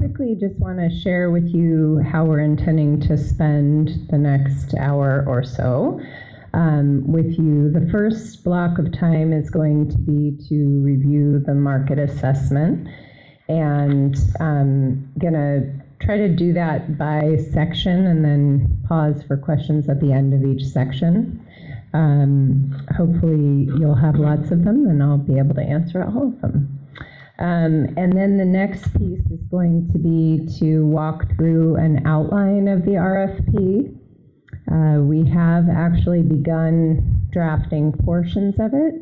quickly just want to share with you how we're intending to spend the next hour or so with you. The first block of time is going to be to review the market assessment, and I'm going to try to do that by section and then pause for questions at the end of each section. Hopefully you'll have lots of them and I'll be able to answer all of them. And then the next piece is going to be to walk through an outline of the RFP. We have actually begun drafting portions of it,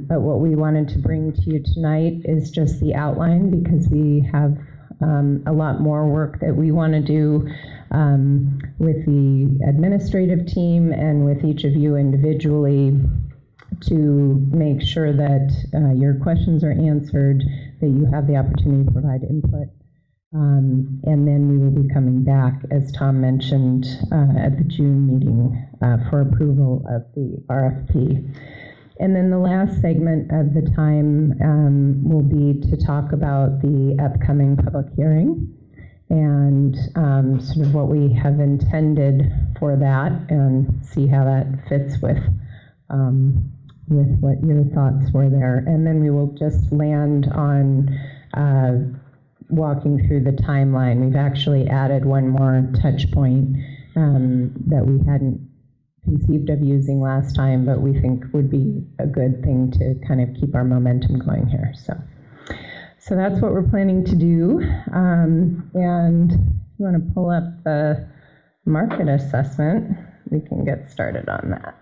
but what we wanted to bring to you tonight is just the outline, because we have a lot more work that we want to do with the administrative team and with each of you individually to make sure that your questions are answered, that you have the opportunity to provide input. And then we will be coming back, as Tom mentioned, at the June meeting for approval of the RFP. And then the last segment of the time will be to talk about the upcoming public hearing and sort of what we have intended for that, and see how that fits with what your thoughts were there. And then we will just land on walking through the timeline. We've actually added one more touch point that we hadn't conceived of using last time, but we think would be a good thing to kind of keep our momentum going here. So that's what we're planning to do. And if you want to pull up the market assessment, we can get started on that.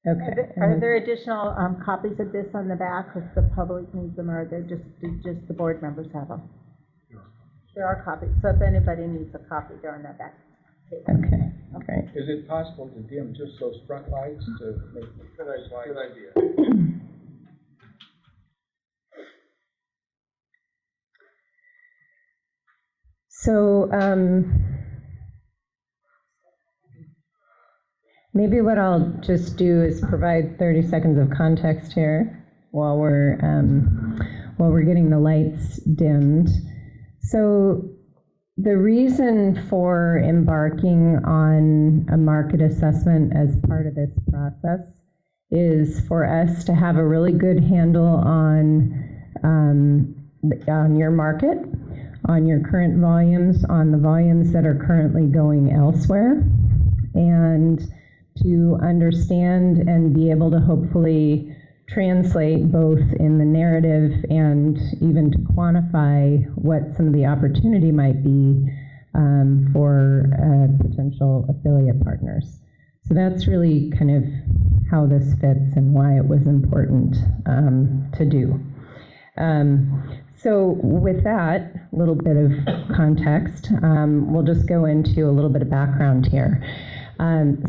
Okay. Are there additional copies of this on the back, if the public needs them, or are they just the board members have them? There are copies, so if anybody needs a copy, they're on that back page. Okay, great. Is it possible to dim just those front lights to make good idea? So maybe what I'll just do is provide 30 seconds of context here while we're getting the lights dimmed. So the reason for embarking on a market assessment as part of this process is for us to have a really good handle on your market, on your current volumes, on the volumes that are currently going elsewhere, and to understand and be able to hopefully translate both in the narrative and even to quantify what some of the opportunity might be for potential affiliate partners. So that's really kind of how this fits and why it was important to do. So with that little bit of context, we'll just go into a little bit of background here.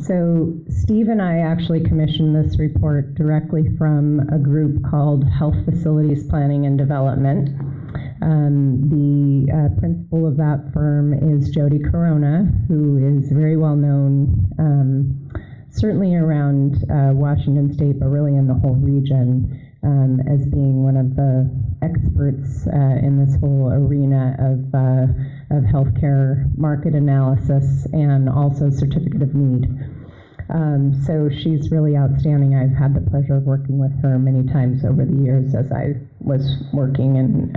So Steve and I actually commissioned this report directly from a group called Health Facilities Planning and Development. The principal of that firm is Jody Corona, who is very well known, certainly around Washington State, but really in the whole region, as being one of the experts in this whole arena of healthcare market analysis and also certificate of need. So she's really outstanding. I've had the pleasure of working with her many times over the years as I was working in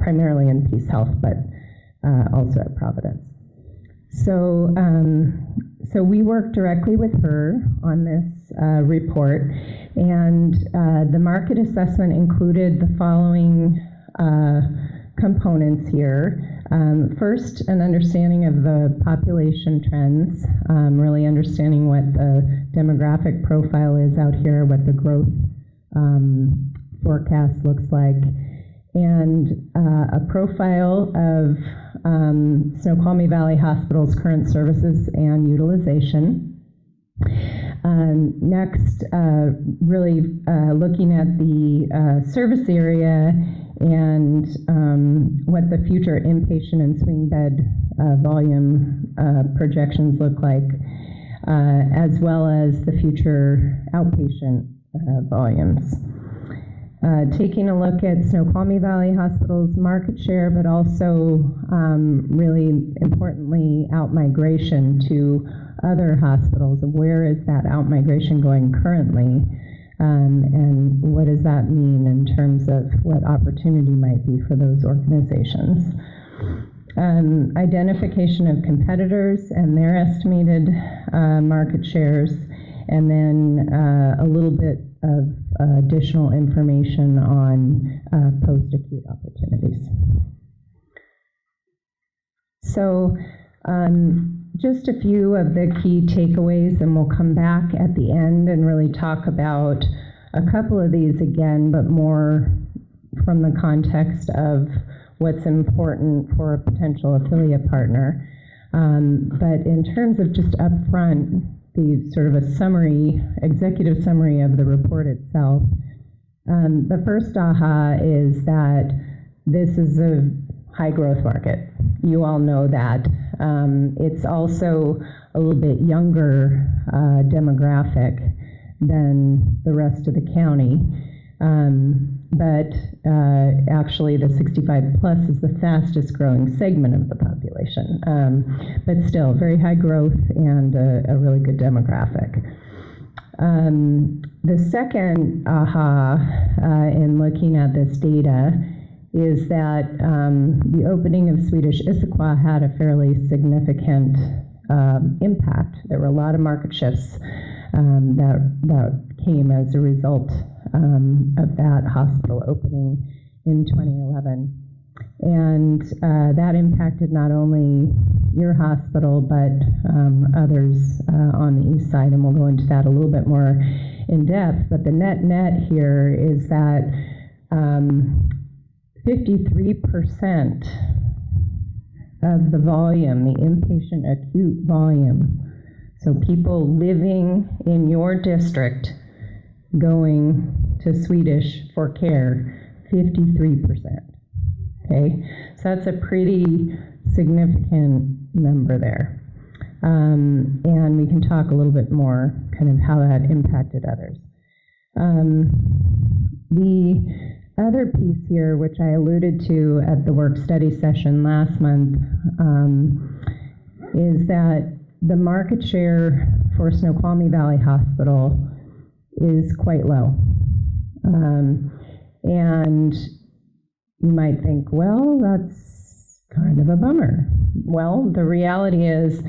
primarily in Peace Health, but also at Providence. So we worked directly with her on this report, and the market assessment included the following components here. First, an understanding of the population trends, really understanding what the demographic profile is out here, what the growth forecast looks like, and a profile of Snoqualmie Valley Hospital's current services and utilization. Next, really looking at the service area and what the future inpatient and swing bed volume projections look like, as well as the future outpatient volumes. taking a look at Snoqualmie Valley Hospital's market share, but also really importantly, outmigration to other hospitals. Where is that outmigration going currently? And what does that mean in terms of what opportunity might be for those organizations? Identification of competitors and their estimated market shares, and then a little bit of additional information on post-acute opportunities. So just a few of the key takeaways, and we'll come back at the end and really talk about a couple of these again, but more from the context of what's important for a potential affiliate partner. But in terms of just upfront, the sort of a summary, executive summary of the report itself, the first aha is that this is a high growth market. You all know that. It's also a little bit younger demographic than the rest of the county. But actually the 65 plus is the fastest growing segment of the population. But still, very high growth and a really good demographic. The second aha in looking at this data is that the opening of Swedish Issaquah had a fairly significant impact. There were a lot of market shifts that came as a result of that hospital opening in 2011. And that impacted not only your hospital, but others on the east side, and we'll go into that a little bit more in depth. But the net here is that 53% of the volume, the inpatient acute volume, so people living in your district going to Swedish for care, 53%. Okay, so that's a pretty significant number there. And we can talk a little bit more kind of how that impacted others. The other piece here, which I alluded to at the work study session last month, is that the market share for Snoqualmie Valley Hospital is quite low. And you might think, well, that's kind of a bummer. Well, the reality is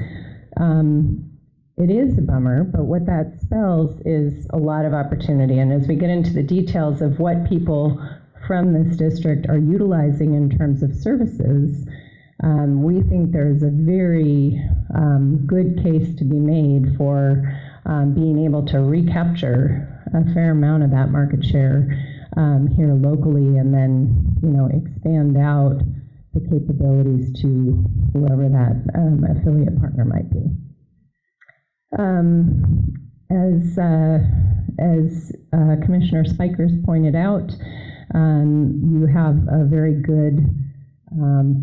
it is a bummer, but what that spells is a lot of opportunity. And as we get into the details of what people from this district are utilizing in terms of services, we think there's a very good case to be made for being able to recapture a fair amount of that market share here locally, and then expand out the capabilities to whoever that affiliate partner might be. As Commissioner Spikers pointed out, you have a very good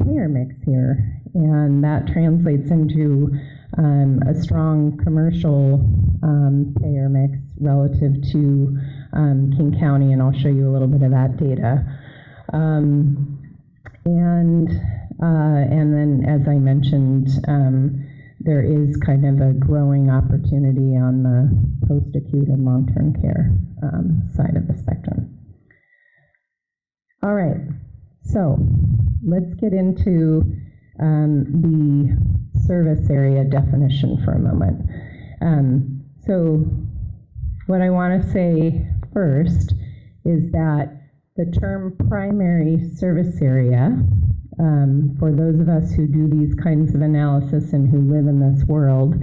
payer mix here, and that translates into a strong commercial payer mix relative to King County, and I'll show you a little bit of that data. And then, as I mentioned, there is kind of a growing opportunity on the post-acute and long-term care side of the spectrum. All right, so let's get into the service area definition for a moment. So what I want to say first is that the term primary service area, for those of us who do these kinds of analysis and who live in this world,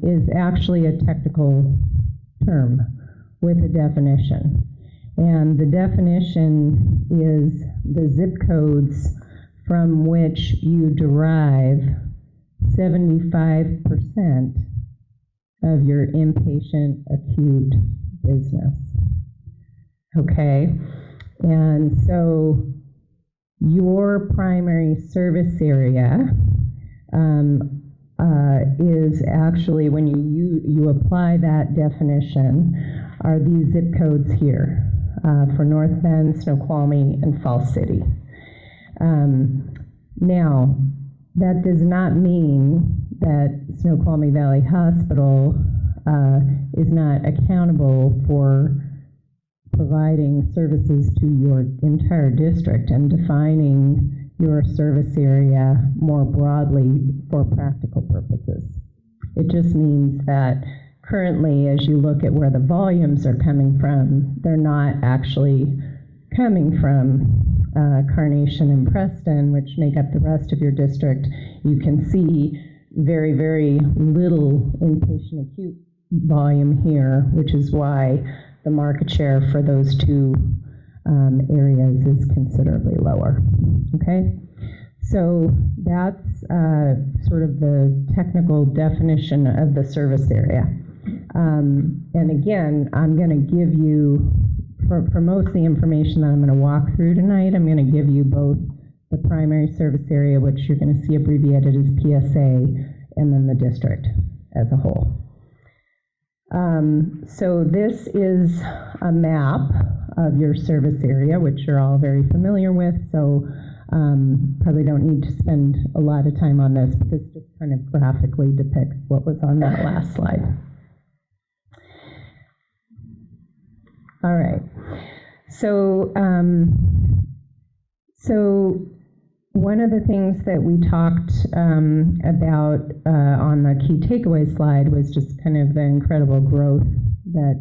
is actually a technical term with a definition. And the definition is the zip codes from which you derive 75% of your inpatient acute business. Okay? And so your primary service area is actually, when you apply that definition, are these zip codes here. for North Bend, Snoqualmie, and Falls City. Now, that does not mean that Snoqualmie Valley Hospital is not accountable for providing services to your entire district and defining your service area more broadly for practical purposes. It just means that currently, as you look at where the volumes are coming from, they're not actually coming from Carnation and Preston, which make up the rest of your district. You can see very, very little inpatient acute volume here, which is why the market share for those two areas is considerably lower. Okay, so that's sort of the technical definition of the service area. And again, I'm going to give you, for most of the information that I'm going to walk through tonight, I'm going to give you both the primary service area, which you're going to see abbreviated as PSA, and then the district as a whole. So this is a map of your service area, which you're all very familiar with, so probably don't need to spend a lot of time on this, but this just kind of graphically depicts what was on that last slide. All right, so one of the things that we talked about on the key takeaway slide was just kind of the incredible growth that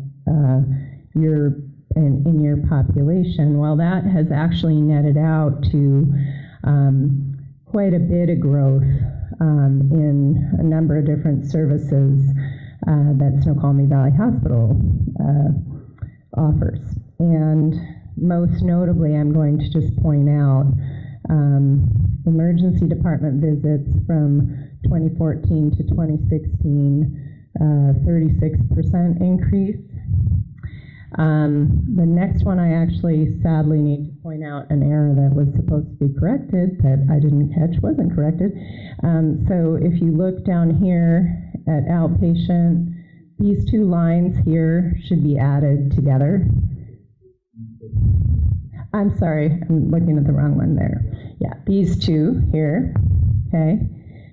you're in your population. Well, that has actually netted out to quite a bit of growth in a number of different services that Snoqualmie Valley Hospital offers. And most notably, I'm going to just point out emergency department visits from 2014 to 2016, 36% increase. The next one, I actually sadly need to point out an error that was supposed to be corrected that I didn't catch wasn't corrected. So if you look down here at outpatient, these two lines here should be added together. I'm sorry, I'm looking at the wrong one there. Yeah, these two here, okay,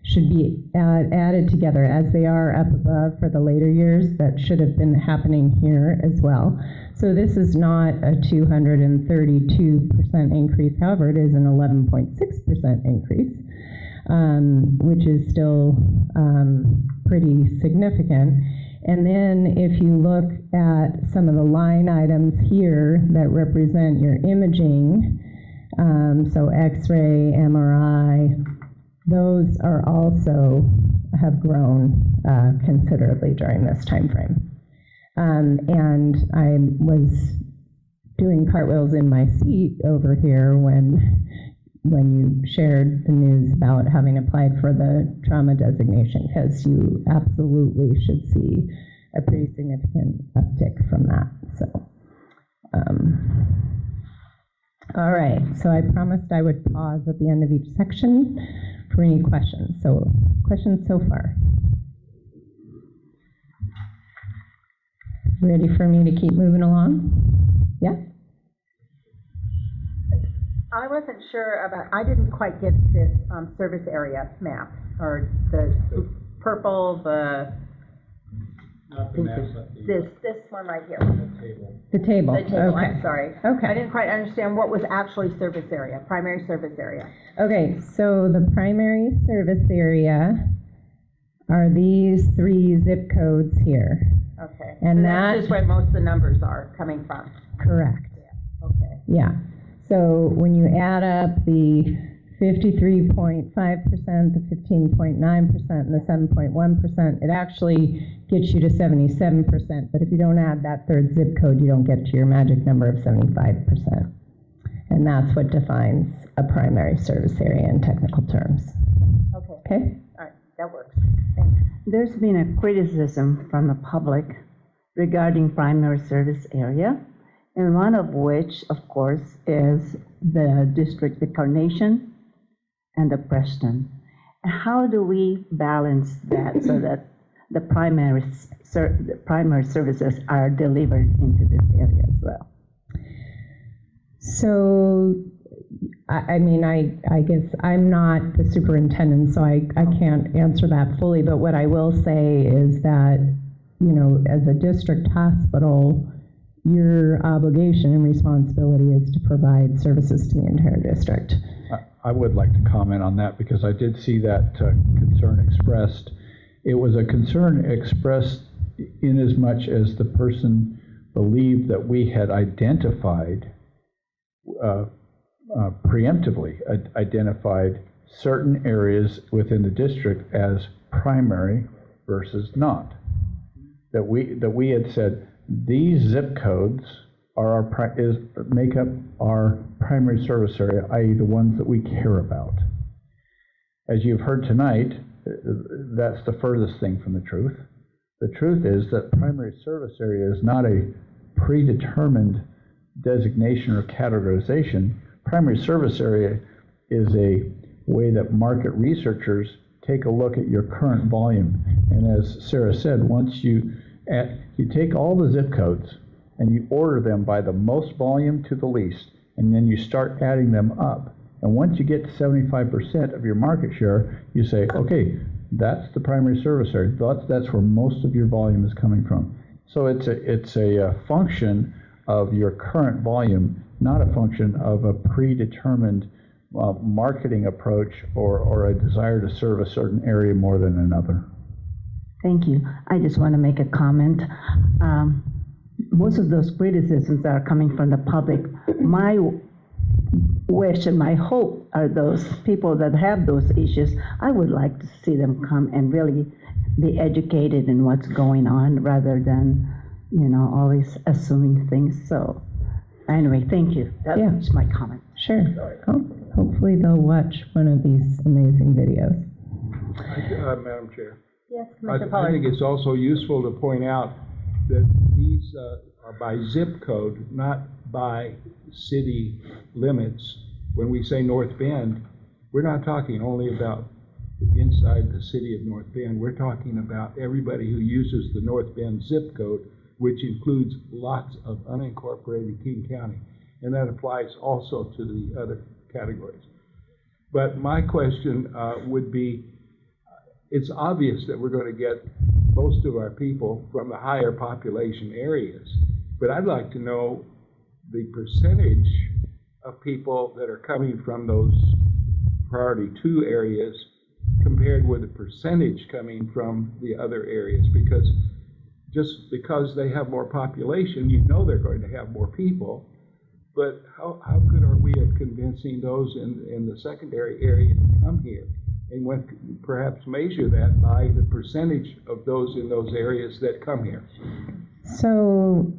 should be added together as they are up above for the later years. That should have been happening here as well. So this is not a 232% increase. However, it is an 11.6% increase, which is still pretty significant. And then if you look at some of the line items here that represent your imaging, so X-ray, MRI, those are also have grown considerably during this time frame. And I was doing cartwheels in my seat over here when you shared the news about having applied for the trauma designation, because you absolutely should see a pretty significant uptick from that. So, all right, so I promised I would pause at the end of each section for any questions. So, questions so far? Ready for me to keep moving along? Yeah? I wasn't sure about, I didn't quite get this service area map, or the purple, Not the map, but the this one right here. table. The table. The table, Okay. I'm sorry. Okay. I didn't quite understand what was actually service area, primary service area. Okay, so the primary service area are these three zip codes here. Okay. And so that- that's just where most of the numbers are coming from. Correct. Yeah. Okay. Yeah. So when you add up the 53.5%, the 15.9%, and the 7.1%, it actually gets you to 77%. But if you don't add that third zip code, you don't get to your magic number of 75%. And that's what defines a primary service area in technical terms. Okay. Okay? All right. That works. Thanks. There's been a criticism from the public regarding primary service area, and one of which, of course, is the district, the Carnation and the Preston. How do we balance that so that the primary services are delivered into this area as well? So, I mean, I guess I'm not the superintendent, so I can't answer that fully, but what I will say is that, you know, as a district hospital, your obligation and responsibility is to provide services to the entire district. I would like to comment on that because I did see that concern expressed. It was a concern expressed in as much as the person believed that we had identified, preemptively identified certain areas within the district as primary versus not. That we had said these zip codes are make up our primary service area, i.e. the ones that we care about. As you've heard tonight, that's the furthest thing from the truth. The truth is that primary service area is not a predetermined designation or categorization. Primary service area is a way that market researchers take a look at your current volume. And as Sarah said, once you take all the zip codes and you order them by the most volume to the least, and then you start adding them up. And once you get to 75% of your market share, you say, okay, that's the primary service area. That's where most of your volume is coming from. So it's a function of your current volume, not a function of a predetermined marketing approach or a desire to serve a certain area more than another. Thank you. I just want to make a comment. Most of those criticisms are coming from the public. My wish and my hope are those people that have those issues, I would like to see them come and really be educated in what's going on rather than, you know, always assuming things. So anyway, thank you. That's my comment. Sure. Hopefully they'll watch one of these amazing videos. Madam Chair. Yes, I Mr. Pollard. think it's also useful to point out that these are by zip code, not by city limits. When we say North Bend, we're not talking only about inside the city of North Bend. We're talking about everybody who uses the North Bend zip code, which includes lots of unincorporated King County. And that applies also to the other categories. But my question would be, it's obvious that we're going to get most of our people from the higher population areas, but I'd like to know the percentage of people that are coming from those priority 2 areas compared with the percentage coming from the other areas, because just because they have more population, you know they're going to have more people, but how good are we at convincing those in the secondary area to come here? And when perhaps measure that by the percentage of those in those areas that come here. So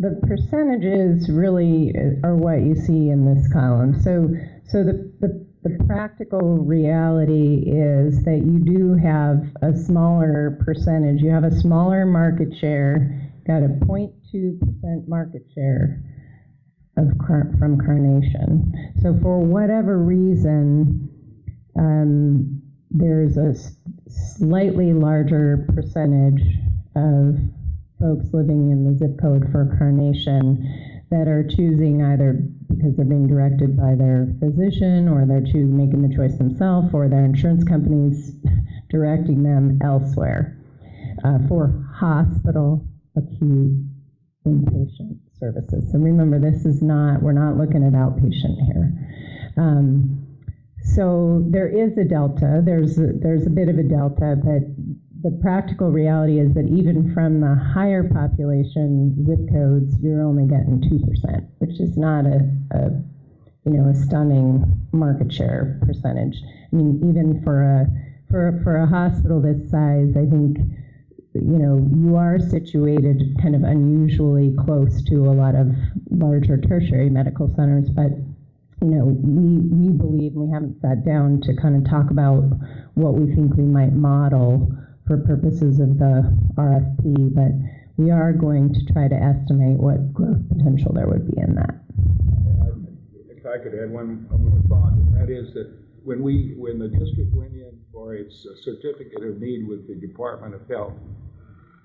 the percentages really are what you see in this column. So the practical reality is that you do have a smaller percentage. You have a smaller market share, got a 0.2% market share from Carnation. So for whatever reason, there's a slightly larger percentage of folks living in the zip code for Carnation that are choosing either because they're being directed by their physician, or they're making the choice themselves, or their insurance companies directing them elsewhere for hospital, acute, inpatient services. So remember, we're not looking at outpatient here. So there is a delta, there's a bit of a delta, but the practical reality is that even from the higher population zip codes, you're only getting 2%, which is not a stunning market share percentage. I mean, even for a hospital this size, I think, you are situated kind of unusually close to a lot of larger tertiary medical centers, but we believe, and we haven't sat down to kind of talk about what we think we might model for purposes of the RFP, but we are going to try to estimate what growth potential there would be in that. If I could add one more thought, and that is that when the district went in for its certificate of need with the Department of Health,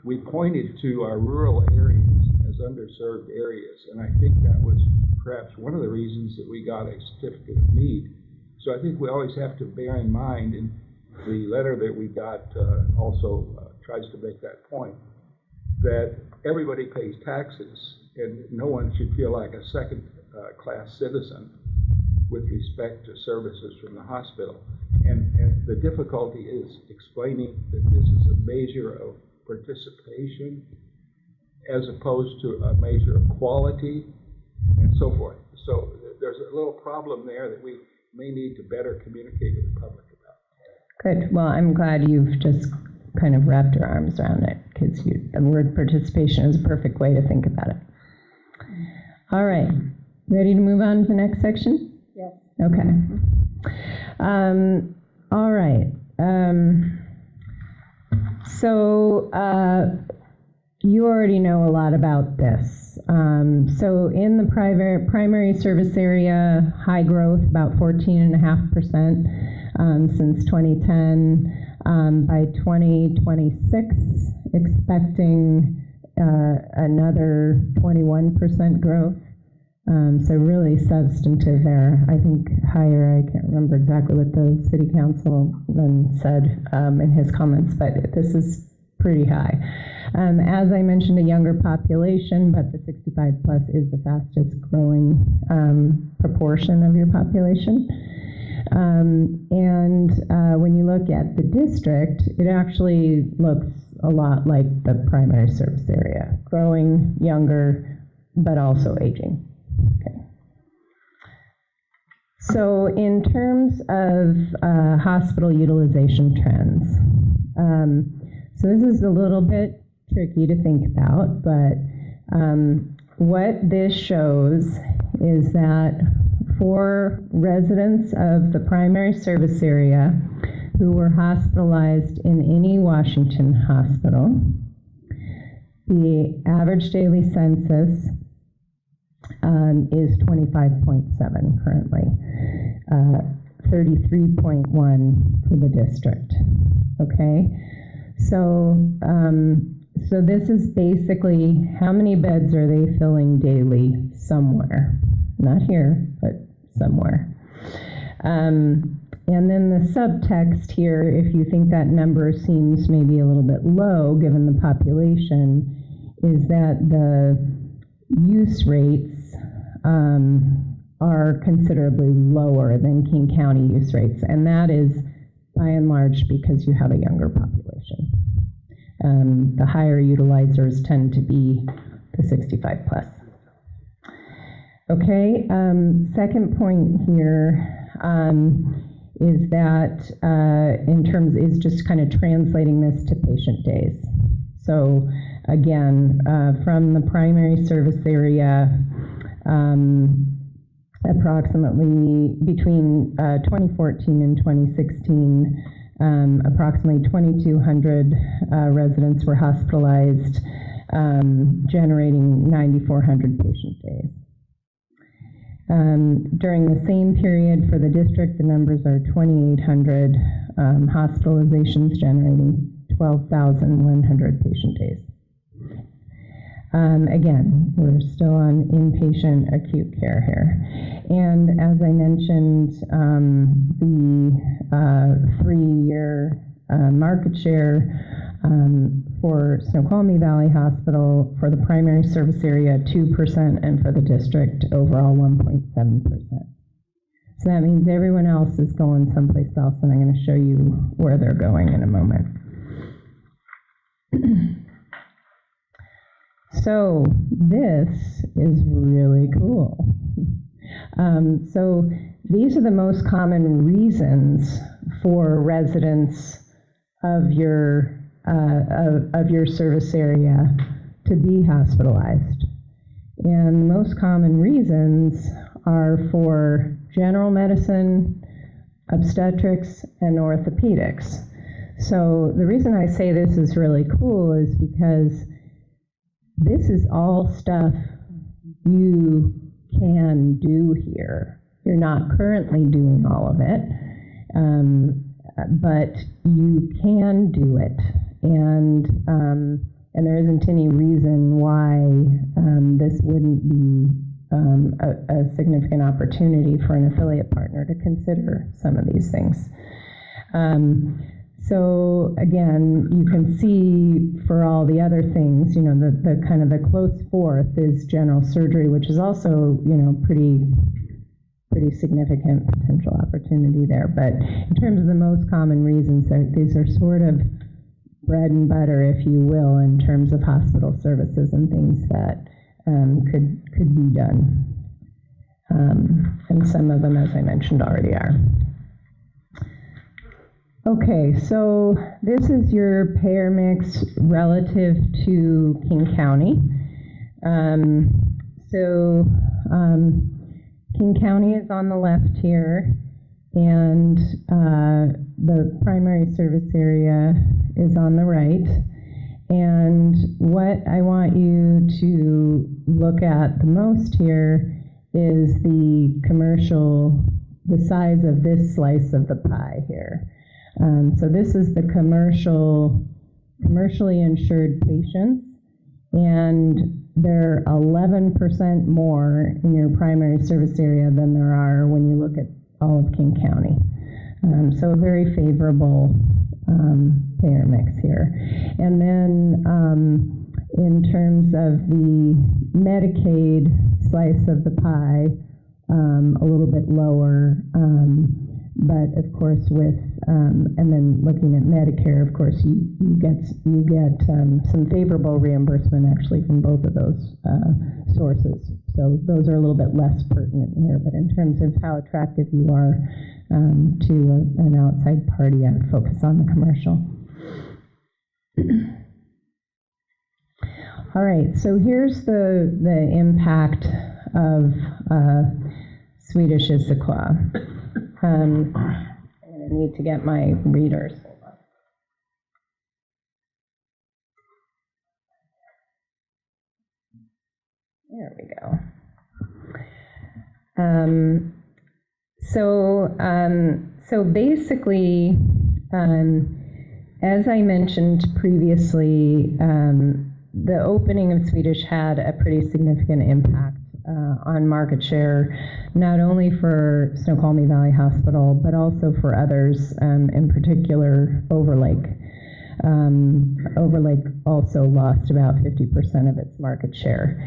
we pointed to our rural areas as underserved areas, and I think that was perhaps one of the reasons that we got a certificate of need. So I think we always have to bear in mind, and the letter that we got also tries to make that point, that everybody pays taxes, and no one should feel like a second-class citizen with respect to services from the hospital. And the difficulty is explaining that this is a measure of participation as opposed to a measure of quality and so forth. So there's a little problem there that we may need to better communicate with the public about. Good. Well, I'm glad you've just kind of wrapped your arms around it, because the word participation is a perfect way to think about it. All right. Ready to move on to the next section? Yes. Okay. All right. So you already know a lot about this. So in the primary service area, high growth, about 14.5% since 2010. By 2026, expecting another 21% growth. So really substantive there. I think higher, I can't remember exactly what the city councilman said in his comments, but this is pretty high. As I mentioned, a younger population, but the 65 plus is the fastest growing proportion of your population. When you look at the district, it actually looks a lot like the primary service area, growing, younger, but also aging. Okay. So in terms of hospital utilization trends, so this is a little bit tricky to think about, but what this shows is that for residents of the primary service area who were hospitalized in any Washington hospital, the average daily census is 25.7 currently, 33.1 for the district. Okay, so so this is basically how many beds are they filling daily somewhere, not here, but somewhere. And then the subtext here, if you think that number seems maybe a little bit low given the population, is that the use rates are considerably lower than King County use rates, and that is by and large because you have a younger population. The higher utilizers tend to be the 65 plus. Okay, second point here is that in terms, is just kind of translating this to patient days. So again, from the primary service area, approximately between 2014 and 2016, approximately 2,200 residents were hospitalized, generating 9,400 patient days. During the same period for the district, the numbers are 2,800 hospitalizations, generating 12,100 patient days. Again, we're still on inpatient acute care here. And as I mentioned, the 3-year market share for Snoqualmie Valley Hospital for the primary service area, 2%, and for the district overall, 1.7%. So that means everyone else is going someplace else, and I'm going to show you where they're going in a moment. So this is really cool. So these are the most common reasons for residents of your service area to be hospitalized. And the most common reasons are for general medicine, obstetrics, and orthopedics. So the reason I say this is really cool is because this is all stuff you can do here. You're not currently doing all of it, but you can do it. And there isn't any reason why this wouldn't be a significant opportunity for an affiliate partner to consider some of these things. So again, you can see for all the other things, the kind of the close fourth is general surgery, which is also, pretty significant potential opportunity there. But in terms of the most common reasons, these are sort of bread and butter, if you will, in terms of hospital services and things that could be done. And some of them, as I mentioned, already are. Okay, so this is your payer mix relative to King County. King County is on the left here, and the primary service area is on the right. And what I want you to look at the most here is the size of this slice of the pie here. So this is the commercially insured patients, and there are 11% more in your primary service area than there are when you look at all of King County. So a very favorable payer mix here. And then in terms of the Medicaid slice of the pie, a little bit lower, but of course with, and then looking at Medicare, of course you get some favorable reimbursement actually from both of those sources. So those are a little bit less pertinent here, but in terms of how attractive you are to an outside party, I would focus on the commercial. All right, so here's the impact of Swedish Issaquah. I'm going to need to get my readers. There we go. So basically, as I mentioned previously, the opening of Swedish had a pretty significant impact on market share, not only for Snoqualmie Valley Hospital, but also for others, in particular Overlake. Overlake also lost about 50% of its market share.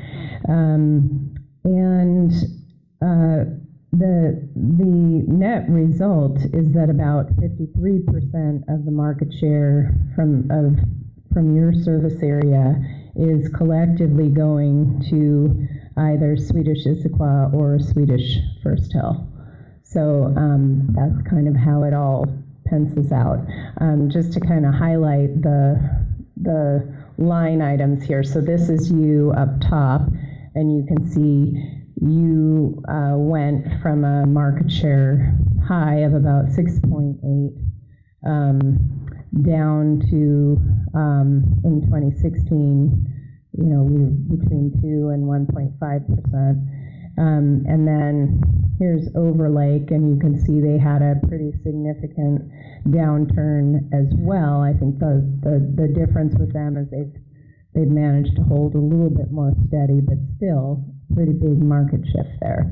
The net result is that about 53% of the market share from your service area is collectively going to either Swedish Issaquah or Swedish First Hill. So that's kind of how it all pencils out. Just to kind of highlight the line items here. So this is you up top, and you can see you went from a market share high of about 6.8 down to, in 2016, we were between 2 and 1.5%. And then here's Overlake, and you can see they had a pretty significant downturn as well. I think the difference with them is they've managed to hold a little bit more steady, but still pretty big market shift there.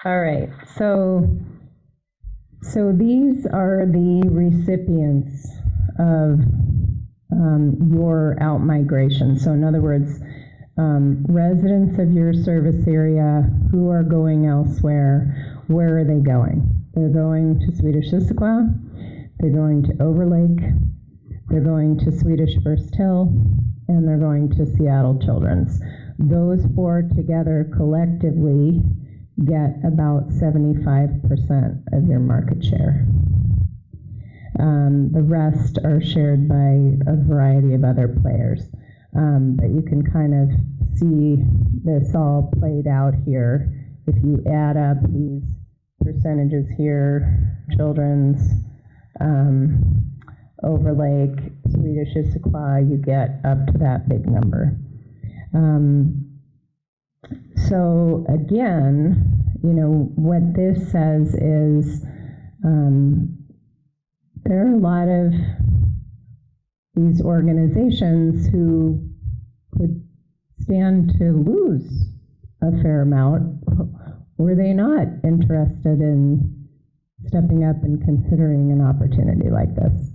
All right, so these are the recipients of your outmigration. So in other words, residents of your service area who are going elsewhere, where are they going? They're going to Swedish Issaquah, they're going to Overlake, they're going to Swedish First Hill, and they're going to Seattle Children's. Those four together collectively get about 75% of your market share. The rest are shared by a variety of other players. But you can kind of see this all played out here. If you add up these percentages here, Children's, Overlake, Swedish Issaquah, you get up to that big number. So again, what this says is there are a lot of these organizations who could stand to lose a fair amount were they not interested in stepping up and considering an opportunity like this.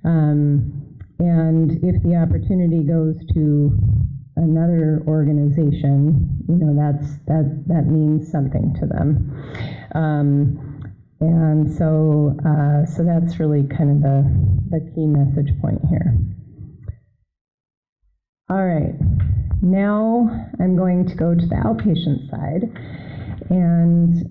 And if the opportunity goes to another organization, you know, that means something to them. And so that's really kind of the key message point here. All right, now I'm going to go to the outpatient side. And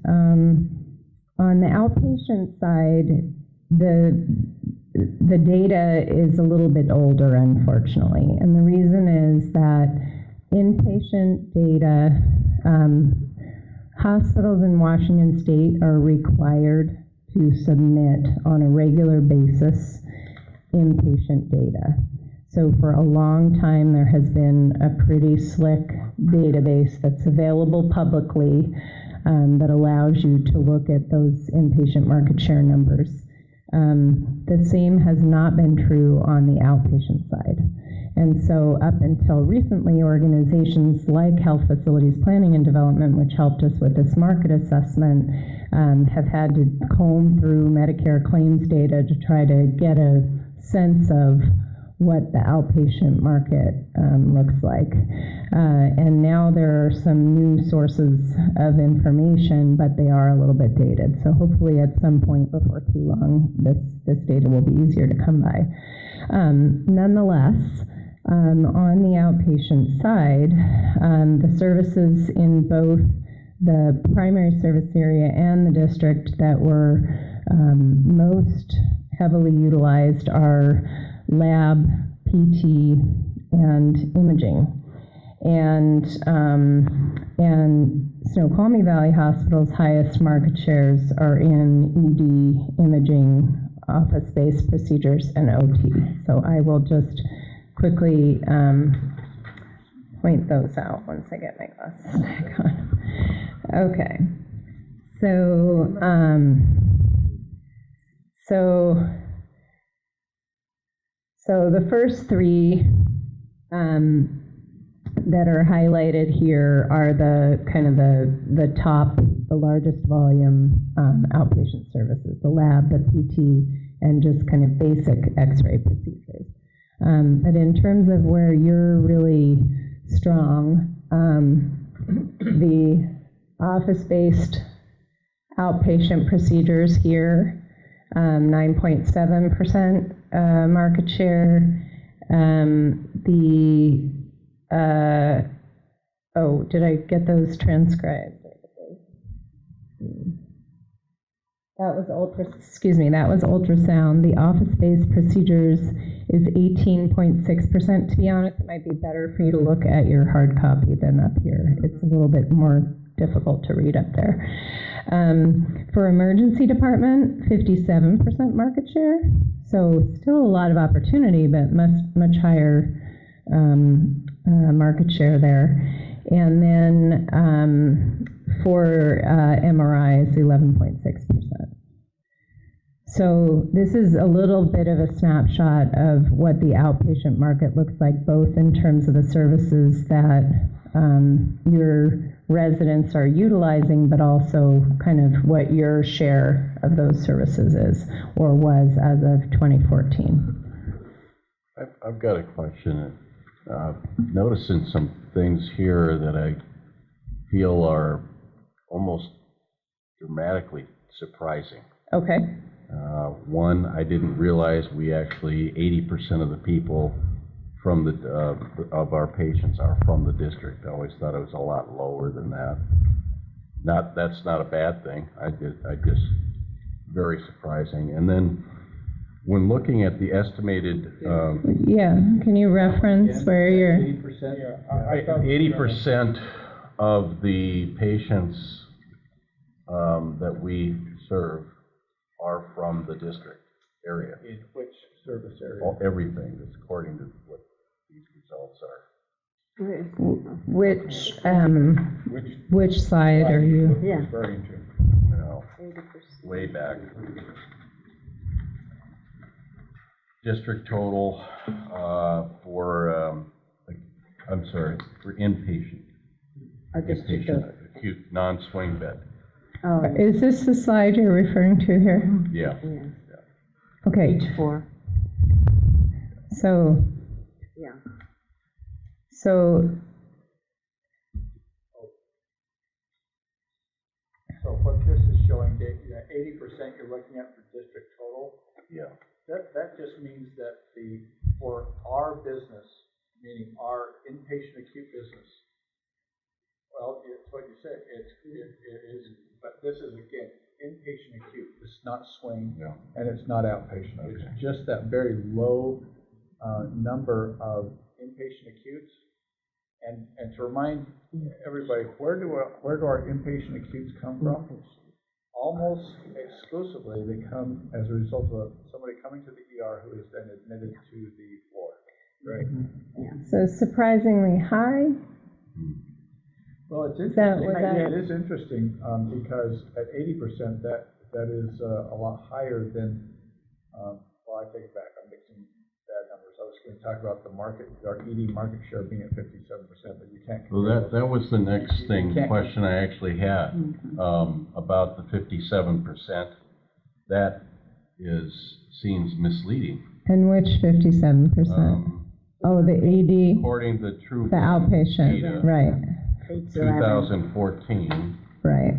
on the outpatient side, the data is a little bit older, unfortunately. And the reason is that inpatient data, hospitals in Washington State are required to submit on a regular basis inpatient data. So for a long time, there has been a pretty slick database that's available publicly that allows you to look at those inpatient market share numbers. The same has not been true on the outpatient side. And so up until recently, organizations like Health Facilities Planning and Development, which helped us with this market assessment, have had to comb through Medicare claims data to try to get a sense of what the outpatient market looks like. And now there are some new sources of information, but they are a little bit dated. So hopefully at some point before too long, this data will be easier to come by. Nonetheless, on the outpatient side, the services in both the primary service area and the district that were most heavily utilized are lab, PT, and imaging. And Snoqualmie Valley Hospital's highest market shares are in ED, imaging, office-based procedures, and OT. So I will just quickly point those out once I get my glasses back on. Okay. So the first three that are highlighted here are the kind of the top, the largest volume outpatient services, the lab, the PT, and just kind of basic x-ray procedures. But in terms of where you're really strong, the office-based outpatient procedures here, 9.7% market share. Oh, did I get those transcribed? That was ultrasound. The office-based procedures is 18.6%. To be honest, it might be better for you to look at your hard copy than up here. It's a little bit more difficult to read up there. For emergency department, 57% market share. So still a lot of opportunity, but much higher market share there. And then for MRIs, 11.6%. So this is a little bit of a snapshot of what the outpatient market looks like, both in terms of the services that your residents are utilizing, but also kind of what your share of those services is, or was as of 2014. I've got a question. Noticing some things here that I feel are almost dramatically surprising. Okay. One, I didn't realize we actually 80% of the people from the of our patients are from the district. I always thought it was a lot lower than that. That's not a bad thing. I just very surprising. And then when looking at the estimated, yeah, can you reference where you're? 80% of the patients that we serve are from the district area. In which service area? Everything that's according to what these results are. Which slide are you? Yeah. Referring to, way back. district total for inpatient. Inpatient acute non-swing bed. Oh, Is this the slide you're referring to here? Yeah. yeah. Okay, Page 4, so, yeah. So what this is showing, 80% you're looking at for district total. Yeah. That just means that for our business, meaning our inpatient acute business, well, it's what you said, it is, but this is again, inpatient acute, it's not swing, Yeah. and it's not outpatient. Okay. It's just that very low number of inpatient acutes. And to remind everybody, where do our inpatient acutes come from? Almost exclusively, they come as a result of somebody coming to the ER who is then admitted to the floor, right? so surprisingly high. Well, it's that- interesting. was that- It is interesting because at 80%, that is a lot higher than. Well, I take it back. I'm mixing bad numbers. I was going to talk about the market, our ED market share being at 57%, but you can't. Well, that was the next can't- question I actually had, about the 57%. That seems misleading. And which 57%? Oh, the ED, According to the true. the outpatient, data, right, Page 11. 2014, right.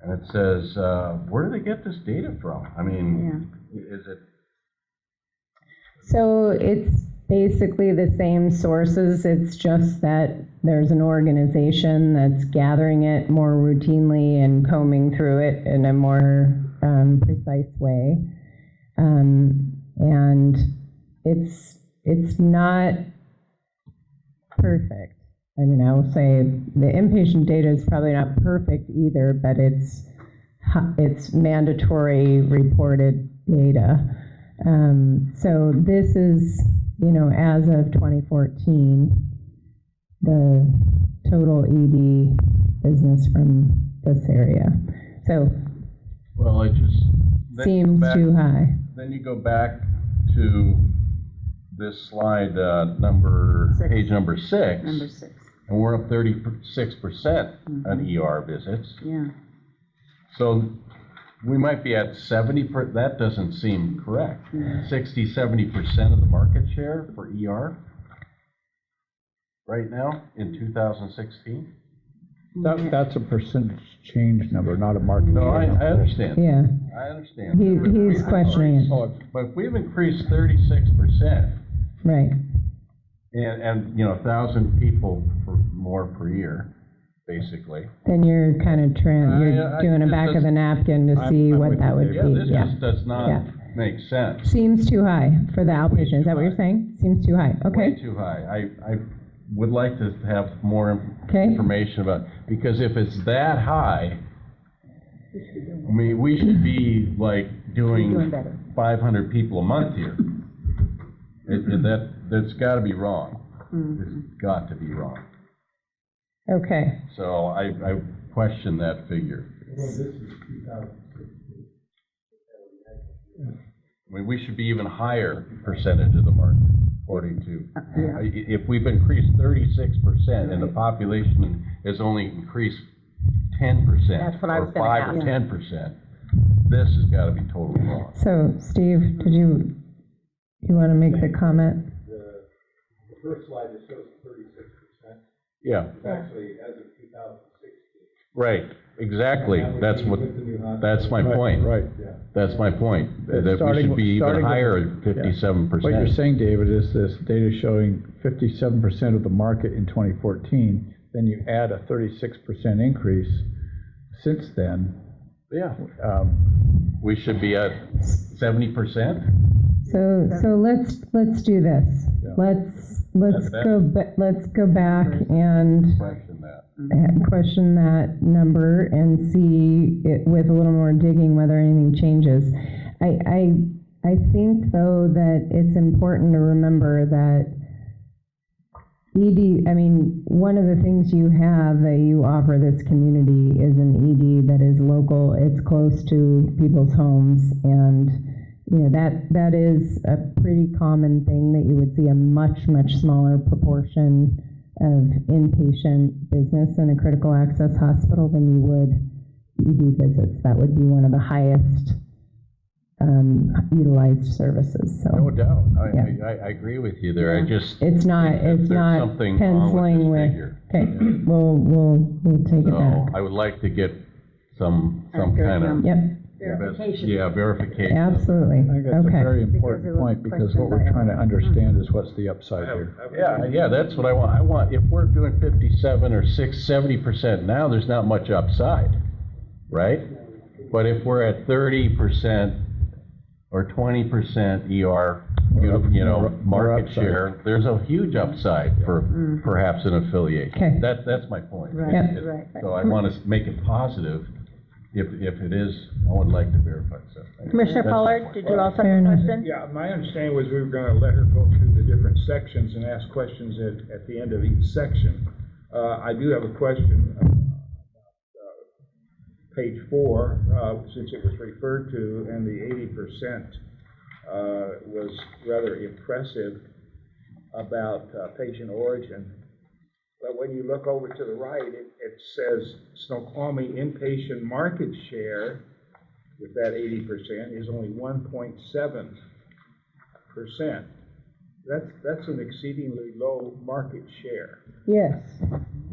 and it says, where do they get this data from? I mean, is it? So it's basically the same sources, it's just that there's an organization that's gathering it more routinely and combing through it in a more precise way. And it's not perfect. I mean, I will say the inpatient data is probably not perfect either, but it's mandatory reported data. So this is, as of 2014, the total ED business from this area. So Well, then you go seems back- too high. Then you go back to this slide, page number 6. Number 6, And we're up 36% on ER visits. yeah. So we might be at 70%, that doesn't seem correct. 60, 70% of the market share for ER right now in 2016? That's a percentage change number, not a market. No, I share. understand. Yeah, I understand. he's questioning it, But if we've increased 36%, right. and 1,000 people more per year, basically. Then you're kind of you're doing a back of the napkin to see I'm what with that you, would Dave. Yeah, be, this yeah. just does not Yeah. make sense. Seems too high for the outpatient, is that what you're saying? Seems too high, Way okay, too high. I would like to have more Okay. information about, because if it's that high, I mean, we should be like doing better. 500 people a month here. That's got to be wrong. It's got to be wrong. okay. So I question that figure. I mean, we should be even higher percentage of the market, according to, if we've increased 36% and the population has only increased 10%, That's what I was or gonna 5 or ask. 10%, this has got to be totally wrong. So, Steve, you want to make the comment? The first slide that shows 36%, Yeah, actually as of 2016. right, exactly. That would That's be what, with the new hospital. that's my point. Right. That's my point, that we Starting should with- be even starting with- higher at yeah. 57%. What you're saying, David, is this data showing 57% of the market in 2014, then you add a 36% increase since then. Yeah. We should be at 70%? So let's do this. Yeah. Let's go back and Question that. question that number and see it with a little more digging whether anything changes. I think though that it's important to remember that ED, I mean, one of the things you have that you offer this community is an ED that is local, it's close to people's homes, and that is a pretty common thing, that you would see a much, much smaller proportion of inpatient business in a critical access hospital than you would ED visits. That would be one of the highest utilized services. So No doubt. Yeah. I agree with you there. I just. it's not think that it's there's not something penciling wrong with with. this figure. Okay, we'll take it So back. I would like to get some Accurate kind of. number. Yep, Verification. Yeah, verification. absolutely. I think that's a Okay. very Because important there was point, because what we're questions trying to understand is what's the upside here. Yeah, that's what I want. I want, if we're doing 57 or 70% now, there's not much upside, right? But if we're at 30% or 20% ER, More market upside. share, there's a huge upside for perhaps an affiliation. Okay. That's my point. Right, Yep. right. So I want to make it positive. If it is, I would like to verify so. Commissioner That's my Pollard, point. did you also have Fair a enough. question? Yeah, my understanding was we were going to let her go through the different sections and ask questions at the end of each section. I do have a question about page 4, since it was referred to, and the 80% was rather impressive about patient origin. But when you look over to the right, it says Snoqualmie inpatient market share with that 80% is only 1.7%. That's an exceedingly low market share. Yes,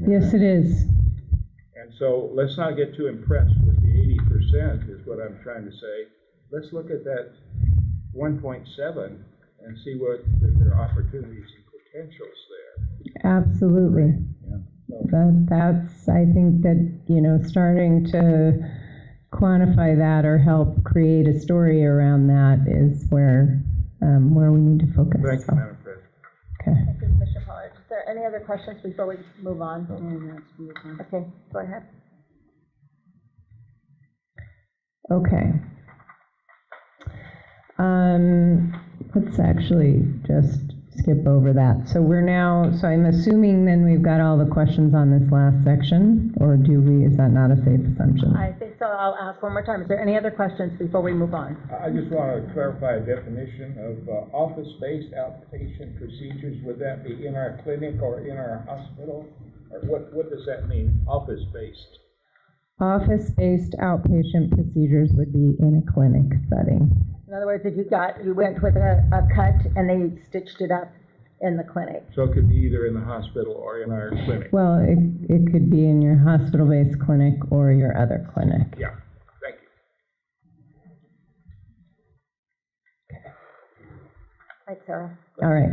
yes it is. And so let's not get too impressed with the 80% is what I'm trying to say. Let's look at that 1.7 and see what if there are opportunities and potentials there. Absolutely. That's, I think that, starting to quantify that or help create a story around that is where we need to focus. Thank you, So, Madam President. okay. Thank you, Commissioner Pollard. Is there any other questions before we move on? Okay, go ahead. Okay. Let's actually just skip over that. So so I'm assuming then we've got all the questions on this last section, or is that not a safe assumption? I think so. I'll ask one more time. Is there any other questions before we move on? I just want to clarify a definition of office-based outpatient procedures. Would that be in our clinic or in our hospital? Or what does that mean, office-based? Office-based outpatient procedures would be in a clinic setting. In other words, if you went with a cut and they stitched it up in the clinic. So it could be either in the hospital or in our clinic. Well, it could be in your hospital-based clinic or your other clinic. Yeah, thank you. Right, Sarah? All right.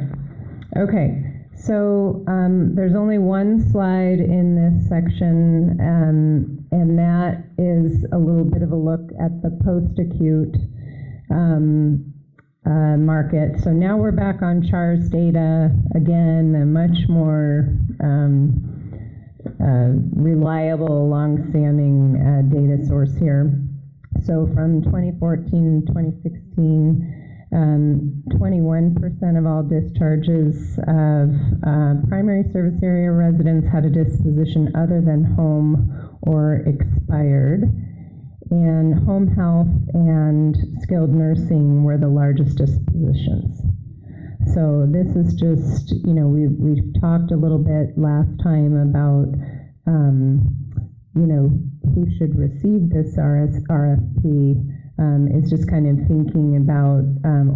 Okay. So there's only one slide in this section, and that is a little bit of a look at the post-acute market. So now we're back on CHARS data again, a much more reliable, long-standing data source here. So from 2014 to 2016, 21% of all discharges of primary service area residents had a disposition other than home or expired. And home health and skilled nursing were the largest dispositions. So this is just, we've talked a little bit last time about, who should receive this RFP. Is just kind of thinking about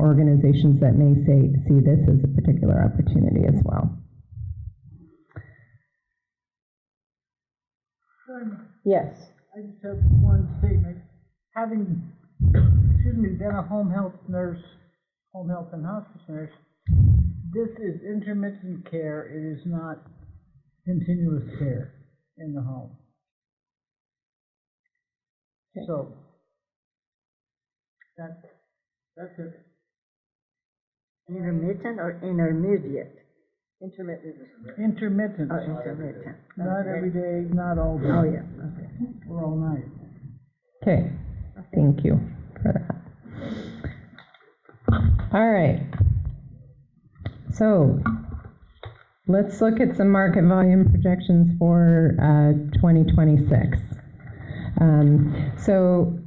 organizations that may see this as a particular opportunity as well. Yes. I just have one statement. Having, been a home health nurse, home health and hospice nurse, this is intermittent care. It is not continuous care in the home. Okay. So that's it. Intermittent or intermediate? Intermittent. Intermittent. Oh, intermittent. Not every day, not all day. Oh, yeah, okay. Or all night. Okay, thank you for that. All right. So let's look at some market volume projections for 2026. So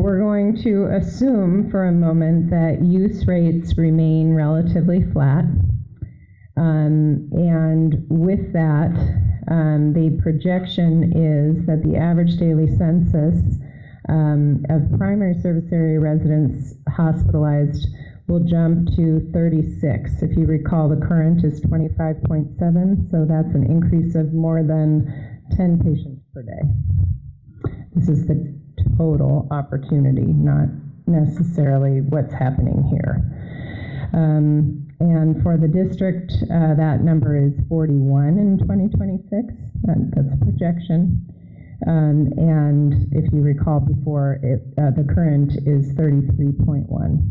we're going to assume for a moment that use rates remain relatively flat. And with that, the projection is that the average daily census of primary service area residents hospitalized will jump to 36. If you recall, the current is 25.7, so that's an increase of more than 10 patients per day. This is the total opportunity, not necessarily what's happening here. And for the district, that number is 41 in 2026. That's a projection. And if you recall before, the current is 33.1.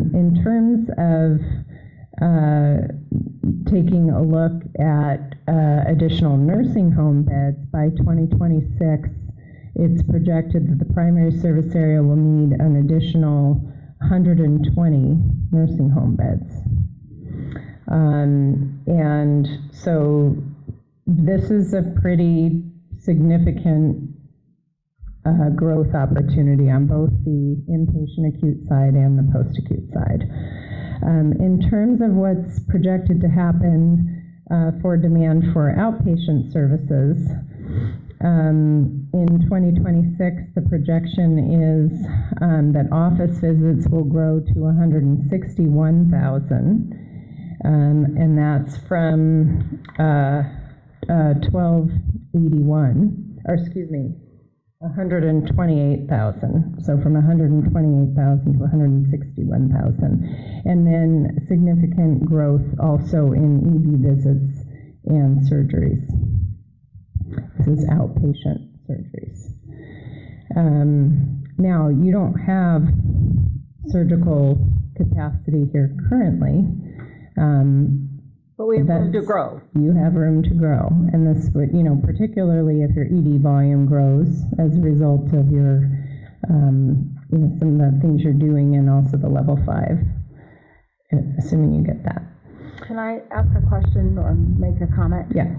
In terms of taking a look at additional nursing home beds by 2026, it's projected that the primary service area will need an additional 120 nursing home beds. And so this is a pretty significant growth opportunity on both the inpatient acute side and the post-acute side. In terms of what's projected to happen for demand for outpatient services, in 2026, the projection is that office visits will grow to 161,000, and that's from 128,000. So from 128,000 to 161,000. And then significant growth also in ED visits and surgeries. This is outpatient surgeries. Now, you don't have surgical capacity here currently. But we have room to grow. You have room to grow. And this would, particularly if your ED volume grows as a result of your, some of the things you're doing and also the level 5, assuming you get that. Can I ask a question or make a comment? Yeah.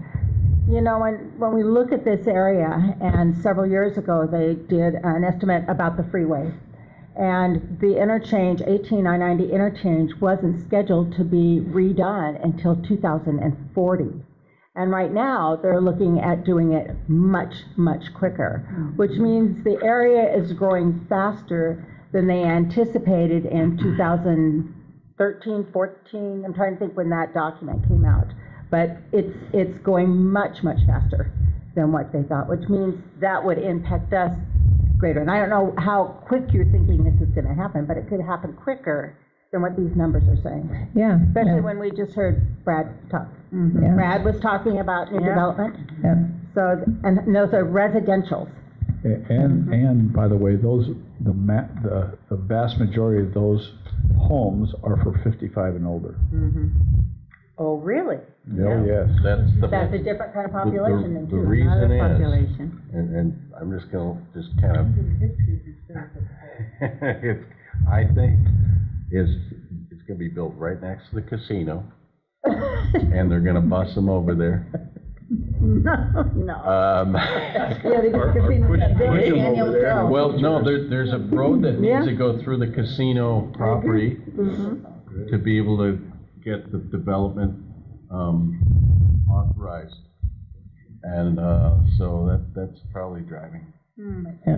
When we look at this area, and several years ago they did an estimate about the freeway, and the interchange, 18990 interchange, wasn't scheduled to be redone until 2040. And right now, they're looking at doing it much, much quicker, which means the area is growing faster than they anticipated in 2013, 14. I'm trying to think when that document came out. But it's going much, much faster than what they thought, which means that would impact us greater. And I don't know how quick you're thinking this is going to happen, but it could happen quicker than what these numbers are saying. Yeah. Especially when we just heard Brad talk. Mm-hmm. Yeah. Brad was talking about new development. Yeah. So, and those are residentials. And by the way, the vast majority of those homes are for 55 and older. Mm-hmm. Oh, really? Oh, yes. That's a different kind of population than the reason is, population. and I'm just going to kind of, I think it's going to be built right next to the casino, and they're going to bus them over there. No. Well, no, there's a road that needs to go through the casino property to be able to get the development authorized, and so that's probably driving. Yeah.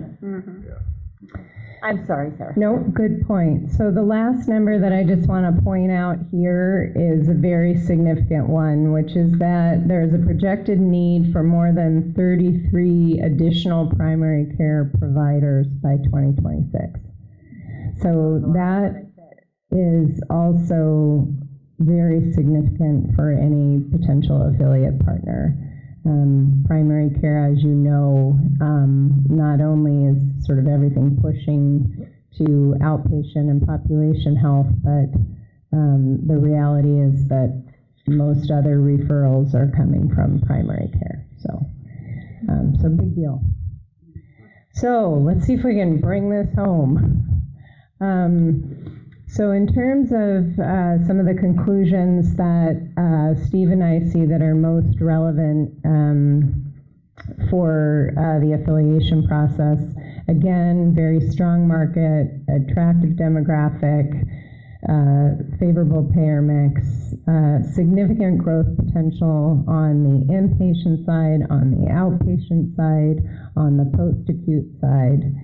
I'm sorry, Sarah. No, good point. So the last number that I just want to point out here is a very significant one, which is that there's a projected need for more than 33 additional primary care providers by 2026. So that is also very significant for any potential affiliate partner. Primary care, as you know, not only is sort of everything pushing to outpatient and population health, but the reality is that most other referrals are coming from primary care. So big deal. So let's see if we can bring this home. So in terms of some of the conclusions that Steve and I see that are most relevant for the affiliation process. Again, very strong market, attractive demographic, favorable payer mix, significant growth potential on the inpatient side, on the outpatient side, on the post-acute side.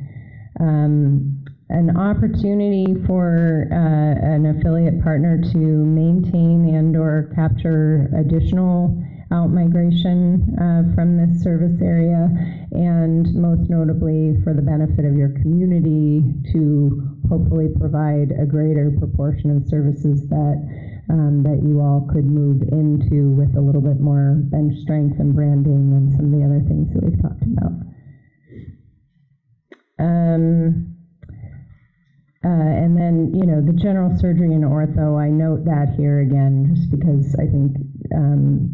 An opportunity for an affiliate partner to maintain and/or capture additional outmigration from this service area, and most notably for the benefit of your community to hopefully provide a greater proportion of services that you all could move into with a little bit more bench strength and branding and some of the other things that we've talked about. And then, the general surgery and ortho, I note that here again, just because I think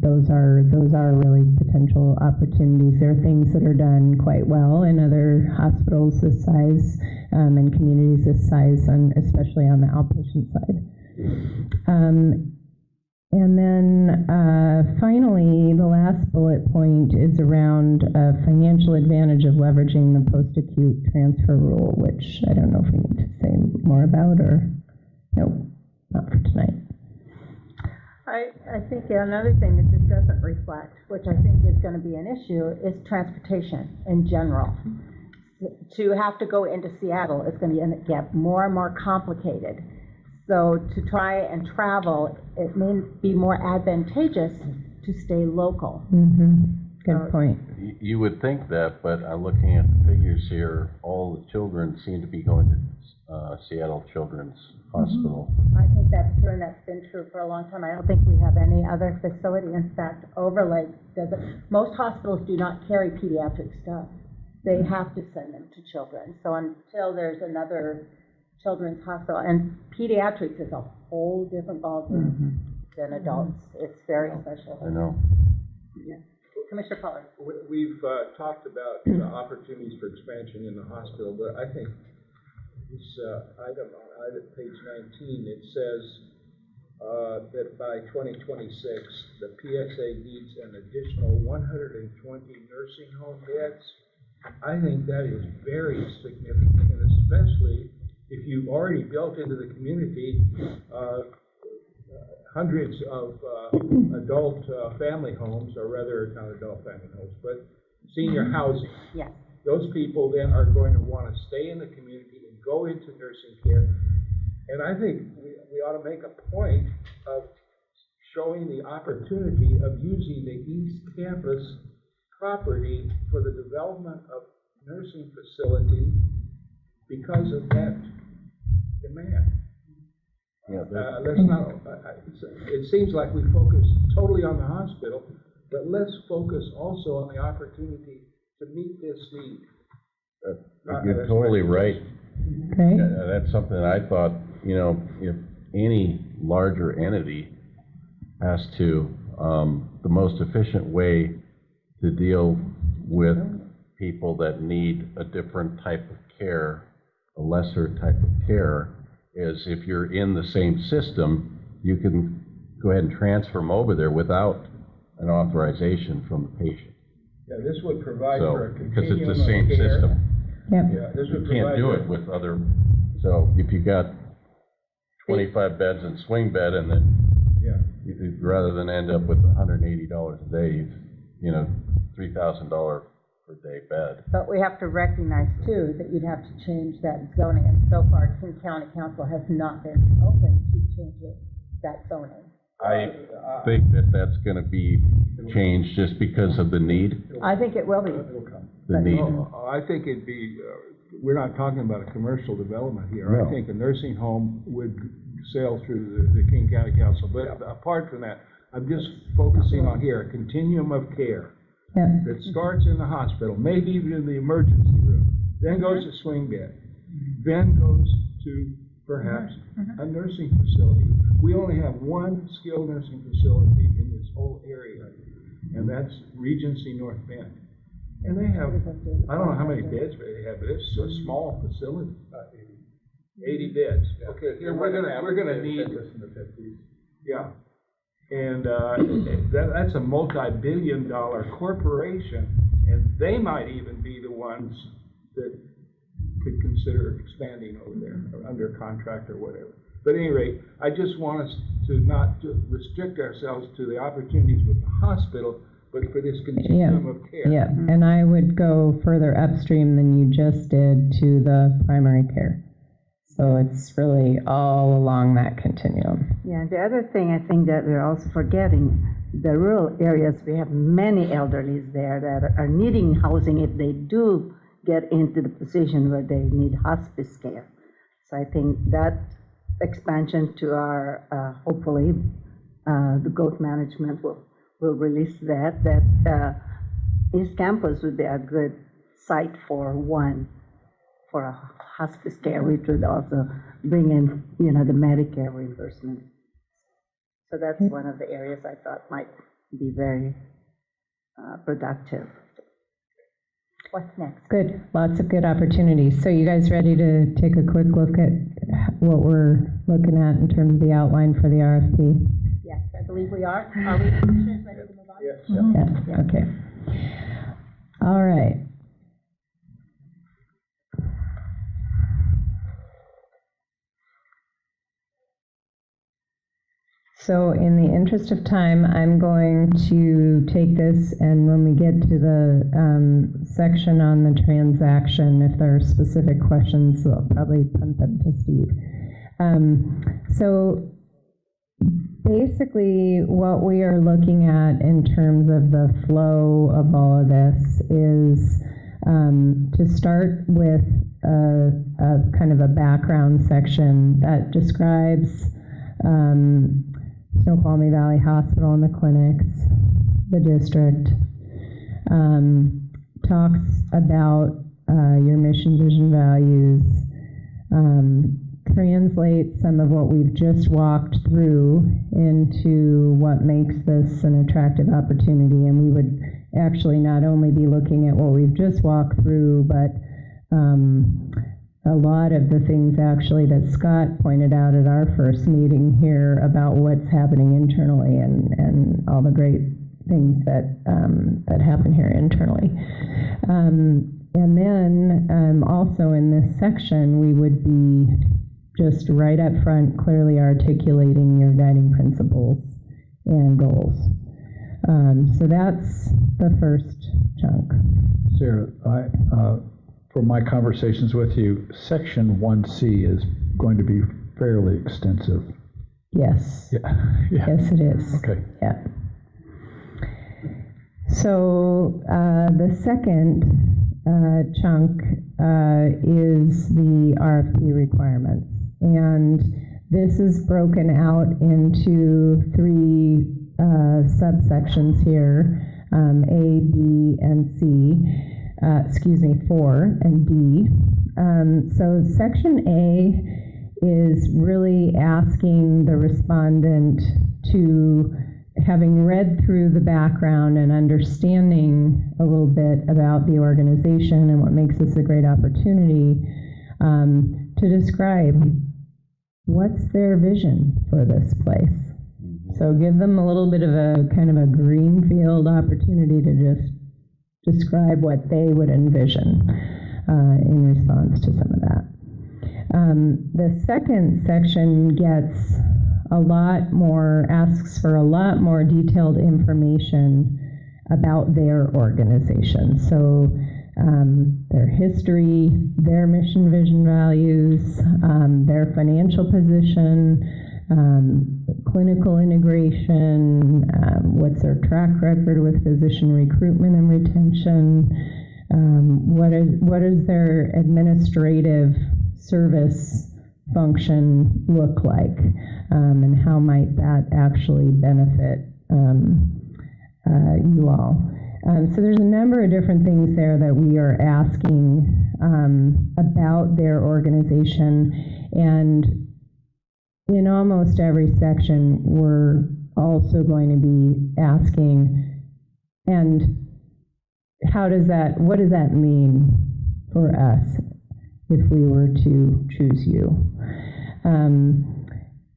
those are really potential opportunities. There are things that are done quite well in other hospitals this size and communities this size, especially on the outpatient side. And then finally, the last bullet point is around financial advantage of leveraging the post-acute transfer rule, which I don't know if we need to say more about, or no, not for tonight. I think another thing that this doesn't reflect, which I think is going to be an issue, is transportation in general. To have to go into Seattle is going to get more and more complicated. So to try and travel, it may be more advantageous to stay local. Mm-hmm. Good point. You would think that, but I'm looking at the figures here, all the children seem to be going to Seattle Children's Hospital. I think that's true, and that's been true for a long time. I don't think we have any other facility. In fact, Overlake doesn't. Most hospitals do not carry pediatric stuff. They have to send them to children. So until there's another children's hospital, and pediatrics is a whole different ballgame than adults. It's very special. I know. Yeah. Commissioner Pollard. We've talked about the opportunities for expansion in the hospital, but I think this item on page 19, it says that by 2026, the PSA needs an additional 120 nursing home beds. I think that is very significant, and especially if you've already built into the community hundreds of adult family homes, or rather, not adult family homes, but senior housing. Yes. Those people then are going to want to stay in the community and go into nursing care. And I think we ought to make a point of showing the opportunity of using the East Campus property for the development of nursing facility because of that demand. Yeah, Let's not, it seems like we focus totally on the hospital, but let's focus also on the opportunity to meet this need. You're totally right. Right. That's something that I thought, if any larger entity has to, the most efficient way to deal with people that need a different type of care, a lesser type of care, is if you're in the same system, you can go ahead and transfer them over there without an authorization from the patient. Yeah, this would provide for a because continuum it's the same of care. system. Yep. Yeah, this would You can't provide do for- it with other, so if you've got 25 beds in swing bed, and then rather than end up with $180 a day, $3,000 per day bed. But we have to recognize, too, that you'd have to change that zoning. And so far, King County Council has not been open to changing that zoning. I think that that's going to be changed just because of the need. I think it will be. The need. I think it'd be, we're not talking about a commercial development here. No. I think a nursing home would sail through the King County Council. But apart from that, I'm just focusing on here, a continuum of care that starts in the hospital, maybe even in the emergency room, then goes to swing bed, then goes to perhaps a nursing facility. We only have one skilled nursing facility in this whole area, and that's Regency North Bend. And they have, I don't know how many beds they have, but it's a small facility. 80 beds. Okay, here we're gonna need. Yeah, and that's a multi-billion-dollar corporation, And they might even be the ones that could consider expanding over there, or under contract or whatever. But at any rate, I just want us to not to restrict ourselves to the opportunities with the hospital, but for this continuum of care. Yeah, and I would go further upstream than you just did to the primary care. So it's really all along that continuum. Yeah, the other thing I think that we're also forgetting, the rural areas, we have many elderlies there that are needing housing if they do get into the position where they need hospice care. So I think that expansion to our, hopefully, the growth management will release that East Campus would be a good site for a hospice care, which would also bring in, the Medicare reimbursement. So that's one of the areas I thought might be very productive. What's next? Good, lots of good opportunities. So you guys ready to take a quick look at what we're looking at in terms of the outline for the RFP? Yes, I believe we are. Are we commissioners ready to move on? Yes. Yeah, okay. All right. So in the interest of time, I'm going to take this, and when we get to the section on the transaction, if there are specific questions, I'll probably punt them to Steve. So basically what we are looking at in terms of the flow of all of this is to start with a kind of a background section that describes Snoqualmie Valley Hospital and the clinics, the district, talks about your mission, vision, values, translates some of what we've just walked through into what makes this an attractive opportunity. And we would actually not only be looking at what we've just walked through, but a lot of the things actually that Scott pointed out at our first meeting here about what's happening internally and all the great things that that happen here internally. And then also in this section, we would be just right up front clearly articulating your guiding principles and goals. So that's the first chunk. Sarah, from my conversations with you, Section 1C is going to be fairly extensive. Yes. Yeah. Yes, it is. Okay. Yeah. So the second chunk is the RFP requirements. And this is broken out into three subsections here, A, B, and C. 4 and D. So Section A is really asking the respondent to, having read through the background and understanding a little bit about the organization and what makes this a great opportunity, to describe what's their vision for this place. So give them a little bit of a kind of a greenfield opportunity to just describe what they would envision in response to some of that. The second section gets asks for a lot more detailed information about their organization. So their history, their mission, vision, values, their financial position, clinical integration, what's their track record with physician recruitment and retention, what is their administrative service function look like, and how might that actually benefit you all. So there's a number of different things there that we are asking about their organization, and in almost every section we're also going to be asking, and what does that mean for us if we were to choose you?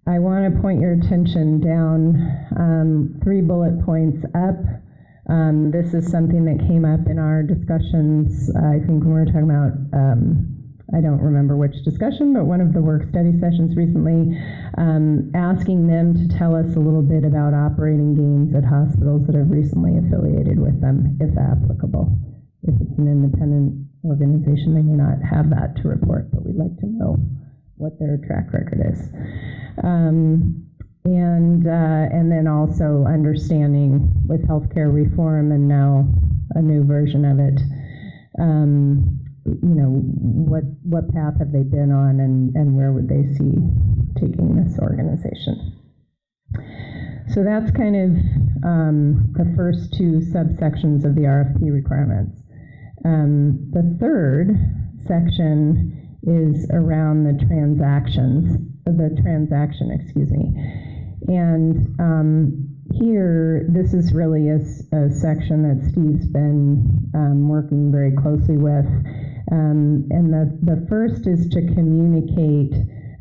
I want to point your attention down 3 bullet points up This is something that came up in our discussions, I think when we were talking about, I don't remember which discussion, but one of the work study sessions recently, asking them to tell us a little bit about operating gains at hospitals that have recently affiliated with them, if applicable. If it's an independent organization, they may not have that to report, but we'd like to know what their track record is. And then also understanding with healthcare reform and now a new version of it, you know, what path have they been on, and where would they see taking this organization? So that's kind of the first two subsections of the RFP requirements. The third section is around the transaction, excuse me. And here, this is really a section that Steve's been working very closely with. And the first is to communicate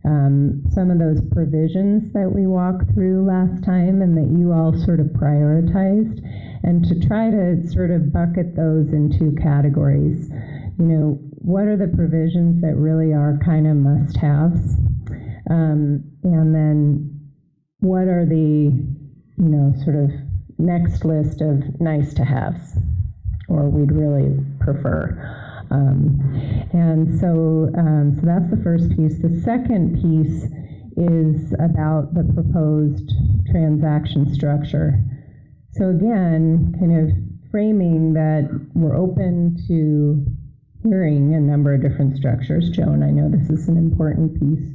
some of those provisions that we walked through last time and that you all sort of prioritized, and to try to sort of bucket those in two categories. You know, what are the provisions that really are kind of must-haves? And then what are the, you know, sort of next list of nice-to-haves, or we'd really prefer. And so that's the first piece. The second piece is about the proposed transaction structure. So again, kind of framing that we're open to hearing a number of different structures. Joan, I know this is an important piece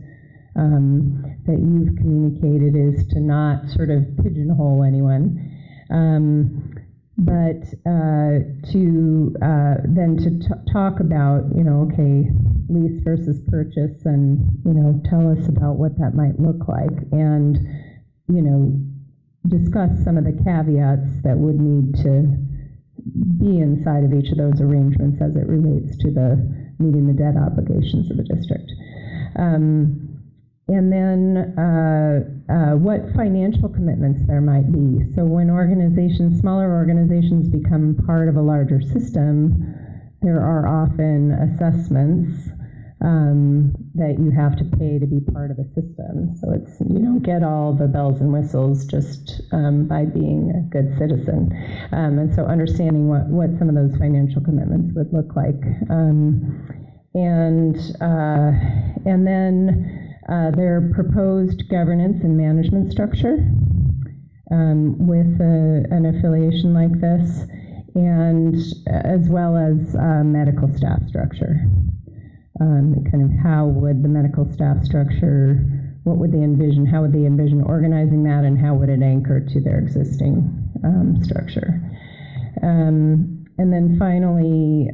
that you've communicated, is to not sort of pigeonhole anyone. But to then to talk about, you know, okay, lease versus purchase, and, you know, tell us about what that might look like, and, you know, discuss some of the caveats that would need to be inside of each of those arrangements as it relates to the meeting the debt obligations of the district. And then what financial commitments there might be. So when organizations, smaller organizations, become part of a larger system, there are often assessments that you have to pay to be part of the system. So it's, you don't get all the bells and whistles just by being a good citizen. And so understanding what some of those financial commitments would look like. And then their proposed governance and management structure with an affiliation like this, and as well as medical staff structure. Kind of how would the medical staff structure, what would they envision, how would they envision organizing that, and how would it anchor to their existing structure. And then finally,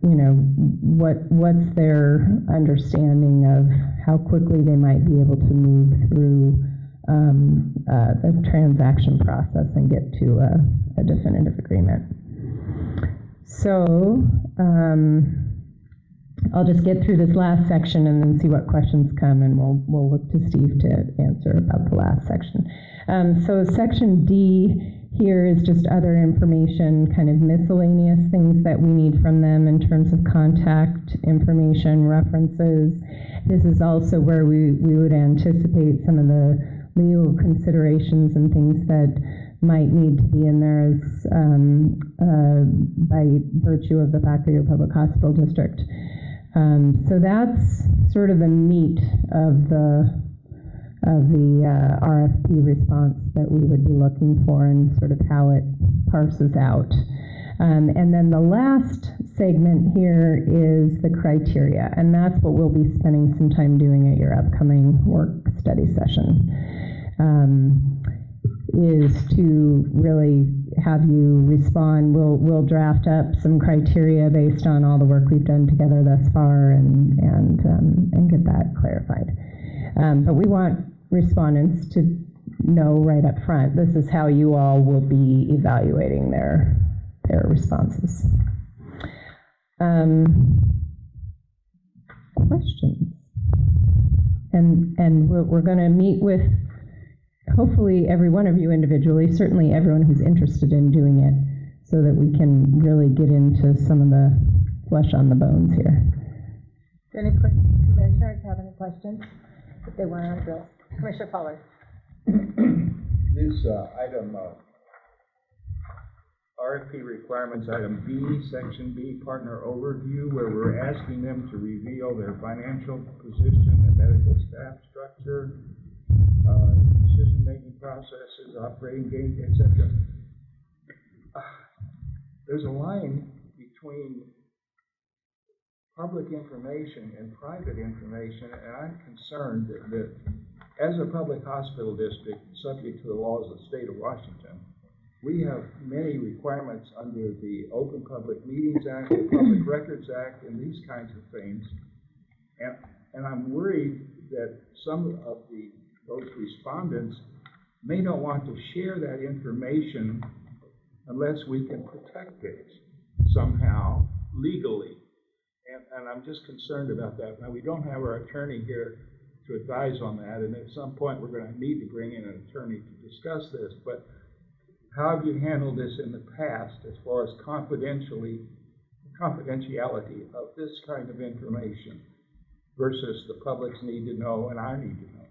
you know, what's their understanding of how quickly they might be able to move through the transaction process and get to a definitive agreement. So I'll just get through this last section and then see what questions come, and we'll look to Steve to answer about the last section. So section D here is just other information, kind of miscellaneous things that we need from them in terms of contact information, references. This is also where we would anticipate some of the legal considerations and things that might need to be in there as by virtue of the fact that you're a public hospital district. So that's sort of the meat of the RFP response that we would be looking for, and sort of how it parses out. And then the last segment here is the criteria, and that's what we'll be spending some time doing at your upcoming work study session, is to really have you respond. We'll draft up some criteria based on all the work we've done together thus far, and get that clarified. But we want respondents to know right up front, this is how you all will be evaluating their responses. Questions? And we're going to meet with hopefully every one of you individually, certainly everyone who's interested in doing it, so that we can really get into some of the flesh on the bones here. Any commissioners have any questions that they want to address? Commissioner Pollard. This item, RFP Requirements, item B, Section B, Partner Overview, where we're asking them to reveal their financial position, their medical staff structure, decision-making processes, operating gains, etc. There's a line between public information and private information, and I'm concerned that as a public hospital district, subject to the laws of the state of Washington, we have many requirements under the Open Public Meetings Act, the Public Records Act, and these kinds of things. And I'm worried that some of those respondents may not want to share that information unless we can protect it somehow legally. And I'm just concerned about that. Now, we don't have our attorney here to advise on that, and at some point we're going to need to bring in an attorney to discuss this. But how have you handled this in the past as far as confidentiality of this kind of information versus the public's need to know and our need to know?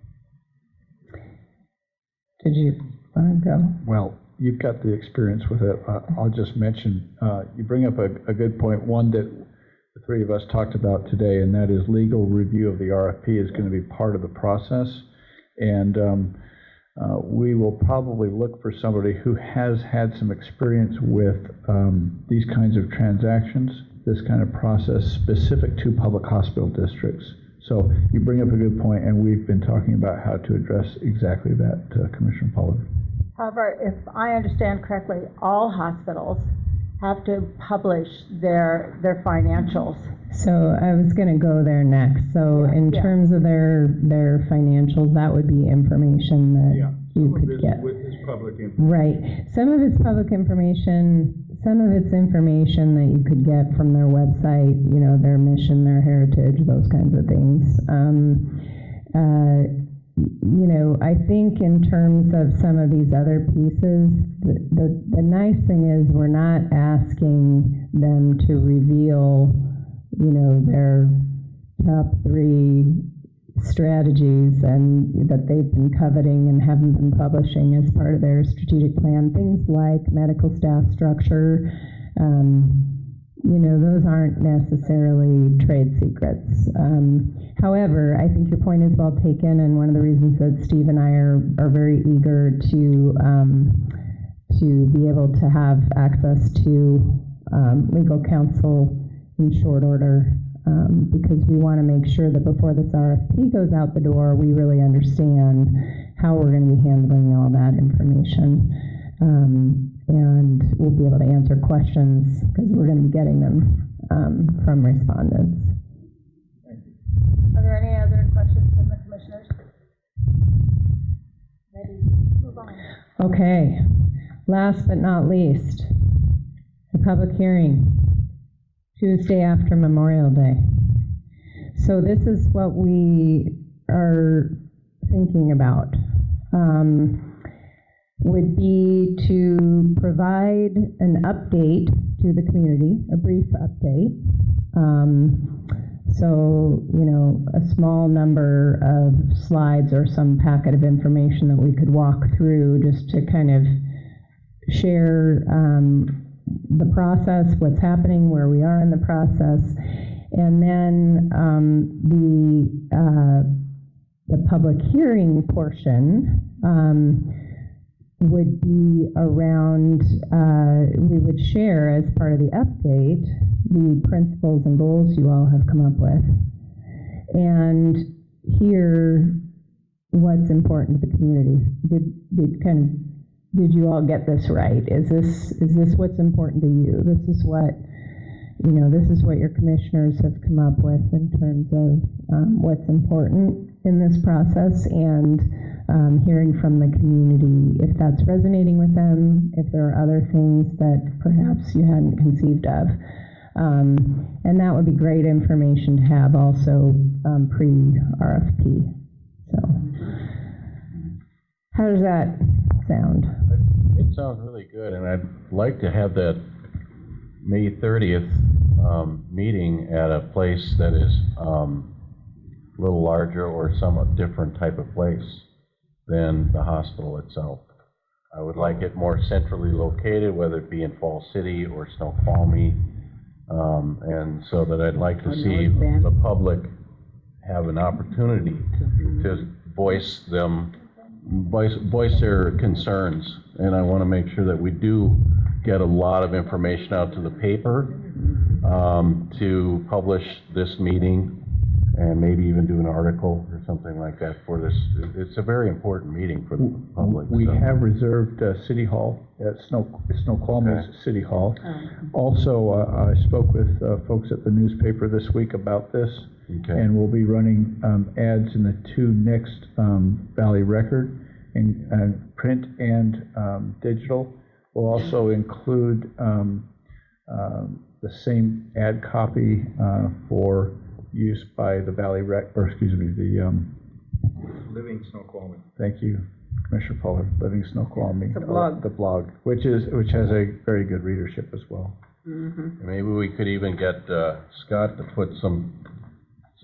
Did you want to go? Well, you've got the experience with it. I'll just mention, you bring up a good point, one that the three of us talked about today, and that is legal review of the RFP is going to be part of the process. And we will probably look for somebody who has had some experience with these kinds of transactions, this kind of process specific to public hospital districts. So you bring up a good point, and we've been talking about how to address exactly that, Commissioner Pollard. However, if I understand correctly, all hospitals have to publish their financials. So I was going to go there next. So in terms of their financials, that would be information that you could get. With this public information. Right. Some of it's public information. Some of it's information that you could get from their website. You know, their mission, their heritage, those kinds of things. You know, I think in terms of some of these other pieces, the nice thing is we're not asking them to reveal, you know, their top 3 strategies and that they've been coveting and haven't been publishing as part of their strategic plan. Things like medical staff structure, you know, those aren't necessarily trade secrets. However, I think your point is well taken, and one of the reasons that Steve and I are very eager to be able to have access to legal counsel in short order, because we want to make sure that before this RFP goes out the door, we really understand how we're going to be handling all that information. And we'll be able to answer questions because we're going to be getting them from respondents. Are there any other questions from the commissioners? Ready to move on. Okay. Last but not least, the public hearing, Tuesday after Memorial Day. So this is what we are thinking about. Would be to provide an update to the community, a brief update. So, you know, a small number of slides or some packet of information that we could walk through just to kind of share the process, what's happening, where we are in the process, and then the public hearing portion would be around, we would share as part of the update the principles and goals you all have come up with, and hear what's important to the community. Did you all get this right? Is this what's important to you? This is what, you know, this is what your commissioners have come up with in terms of what's important in this process, and hearing from the community if that's resonating with them, if there are other things that perhaps you hadn't conceived of. And that would be great information to have also pre-RFP. So How does that sound? It sounds really good, and I'd like to have that May 30th meeting at a place that is a little larger or somewhat different type of place than the hospital itself. I would like it more centrally located, whether it be in Falls City or Snoqualmie, and so that I'd like to see the public have an opportunity to voice their concerns. And I want to make sure that we do get a lot of information out to the paper to publish this meeting, and maybe even do an article or something like that for this. It's a very important meeting for the public. We so. have reserved City Hall at Snoqualmie's Okay. City Hall. Also, I spoke with folks at the newspaper this week about this, Okay. and we'll be running ads in the 2 next Valley Record, in print and digital. We'll also include the same ad copy for use by the Valley Living Snoqualmie. thank you, Commissioner Pollard, Living Snoqualmie. The blog. The blog, which has a very good readership as well. Maybe we could even get Scott to put some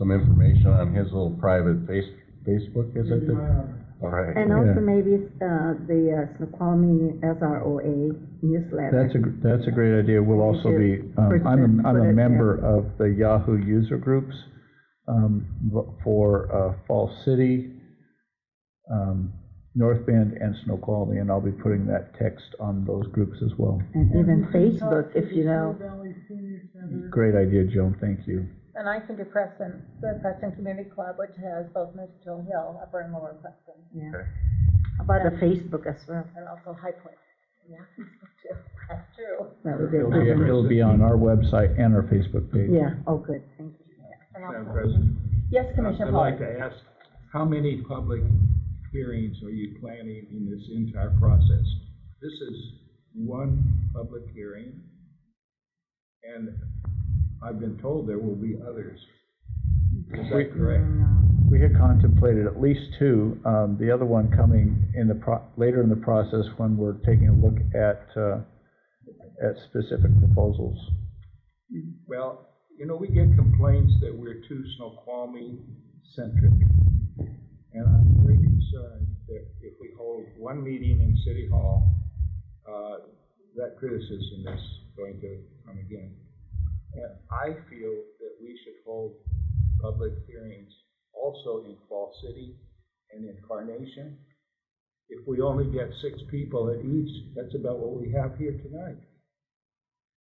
information on his little private Facebook, is it? All right. And also maybe the Snoqualmie SROA newsletter. That's a great idea. We'll also be, I'm a member of the Yahoo user groups for Falls City, North Bend, and Snoqualmie, and I'll be putting that text on those groups as well. And even Facebook, if you know. Valley Senior Center. Great idea, Joan, thank you. And I can do Preston, the Preston Community Club, which has both Mitchell Hill, Upper and Lower Preston, Yeah. Okay. How about the Facebook as well? and also High Point. Yeah, Facebook too. That's true. That would be good. It'll be on our website and our Facebook page. Yeah, oh, good, thank you. And Madam also- President, Yes, Commissioner I'd like Pollard. to ask, how many public hearings are you planning in this entire process? This is one public hearing, and I've been told there will be others. Is that correct? We had contemplated at least 2. The other one coming in later in the process when we're taking a look at specific proposals. Well, you know, we get complaints that we're too Snoqualmie-centric. And I'm very concerned that if we hold one meeting in City Hall, that criticism is going to come again. And I feel that we should hold public hearings also in Fall City and in Carnation. If we only get 6 people at each, that's about what we have here tonight.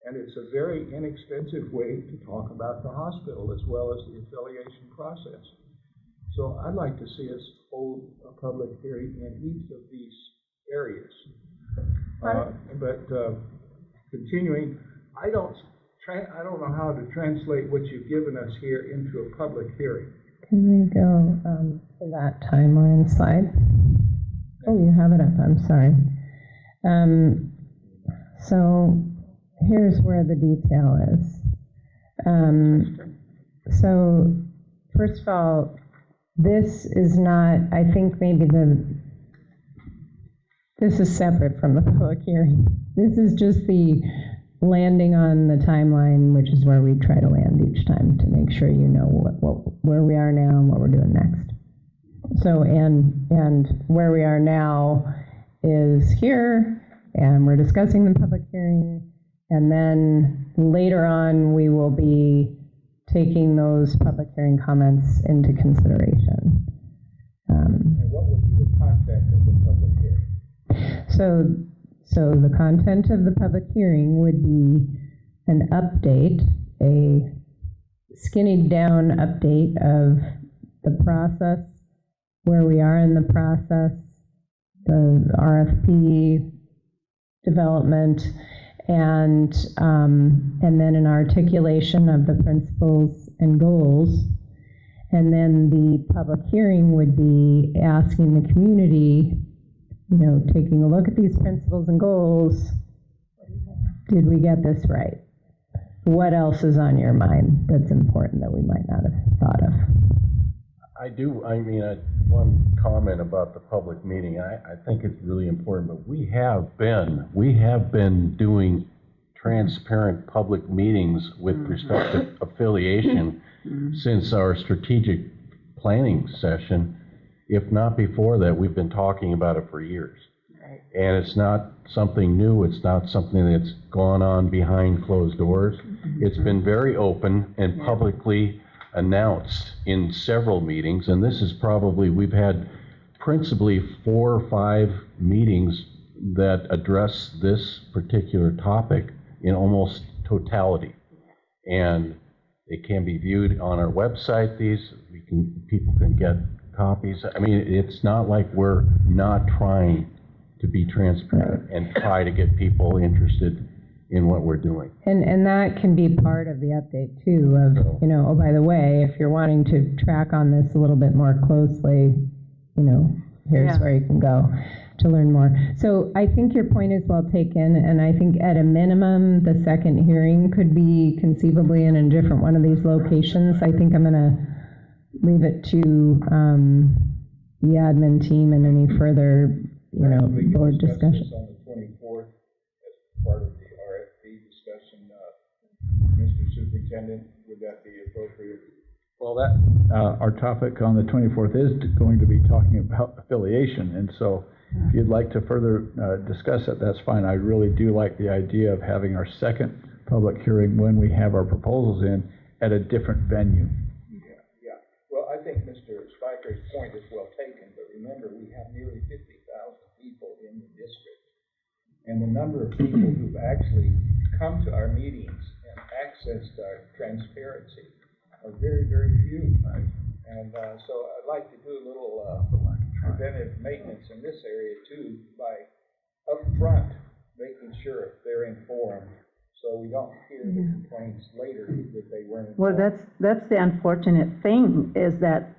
And it's a very inexpensive way to talk about the hospital as well as the affiliation process. So I'd like to see us hold a public hearing in each of these areas. But continuing, I don't know how to translate what you've given us here into a public hearing. Can we go to that timeline slide? Oh, you have it up, I'm sorry. So here's where the detail is. So first of all, this is not, I think maybe this is separate from the public hearing. This is just the landing on the timeline, which is where we try to land each time to make sure you know where we are now and what we're doing next. So, and where we are now is here, and we're discussing the public hearing, and then later on we will be taking those public hearing comments into consideration. And what will be the content of the public hearing? So the content of the public hearing would be an update, a skinny down update of the process, where we are in the process, the RFP development, and then an articulation of the principles and goals. And then the public hearing would be asking the community, you know, taking a look at these principles and goals, did we get this right? What else is on your mind that's important that we might not have thought of? I do, I mean, one comment about the public meeting, I think it's really important, but we have been doing transparent public meetings with respect to affiliation since our strategic planning session. If not before that, we've been talking about it for years. Right. And it's not something new, it's not something that's gone on behind closed doors. It's been very open and publicly announced in several meetings, and this is probably, we've had principally 4 or 5 meetings that address this particular topic in almost totality. And it can be viewed on our website, people can get copies. I mean, it's not like we're not trying to be transparent and try to get people interested in what we're doing. And that can be part of the update too of, you know, oh, by the way, if you're wanting to track on this a little bit more closely, you know, here's where you can go to learn more. So I think your point is well taken, and I think at a minimum, the second hearing could be conceivably in a different one of these locations. I think I'm gonna leave it to the admin team and any further, you know, board discussion. On the 24th, as part of the RFP discussion, Mr. Superintendent, would that be appropriate? Well, that our topic on the 24th is going to be talking about affiliation, and so if you'd like to further discuss it, that's fine. I really do like the idea of having our second public hearing when we have our proposals in at a different venue. Yeah. Well, I think Mr. Spiker's point is well taken, but remember, we have nearly 50,000 people in the district, and the number of people who've actually come to our meetings and accessed our transparency are very, very few. Right. And so I'd like to do a little preventive maintenance in this area too, by upfront making sure they're informed, so we don't hear the complaints later that they weren't informed. Well, that's the unfortunate thing, is that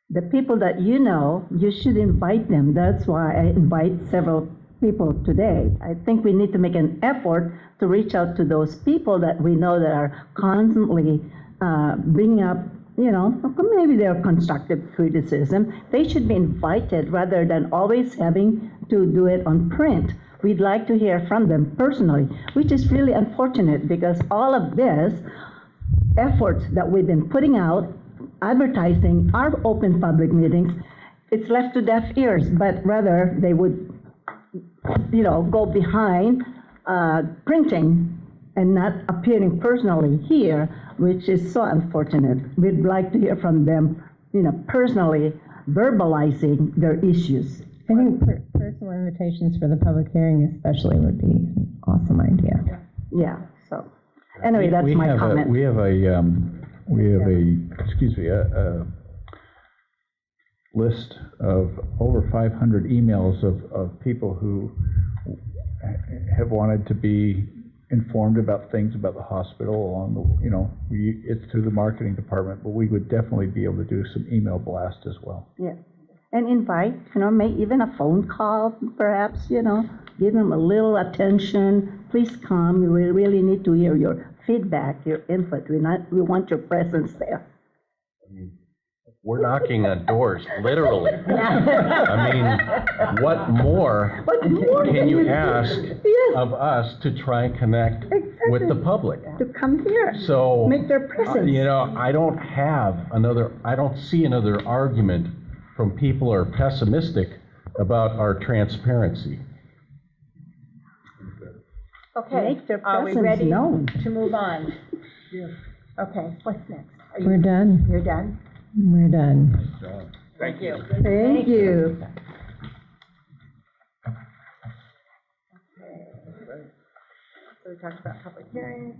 the people that you know, you should invite them. That's why I invite several people today. I think we need to make an effort to reach out to those people that we know that are constantly bringing up, you know, maybe their constructive criticism. They should be invited rather than always having to do it on print. We'd like to hear from them personally, which is really unfortunate because all of this efforts that we've been putting out, advertising our open public meetings, it's left to deaf ears, but rather they would, you know, go behind printing and not appearing personally here, which is so unfortunate. We'd like to hear from them, you know, personally verbalizing their issues. I think personal invitations for the public hearing especially would be an awesome idea. Yeah, so anyway, that's my comment. We have a list of over 500 emails of people who have wanted to be informed about things about the hospital along the, you know, it's through the marketing department, but we would definitely be able to do some email blast as well. Yeah, and invite, you know, make even a phone call, perhaps, you know, give them a little attention. Please come. We really need to hear your feedback, your input. We want your presence there. We're knocking on doors, literally. I mean, what more can you ask of us to try and connect with the public? To come here, so make their presence. You know, I don't see another argument from people who are pessimistic about our transparency. Okay, Make their are we presence ready known. to move on? Yes. Okay, what's next? We're done. You're done? We're done. Thank you. Thank you. So we talked about public hearings.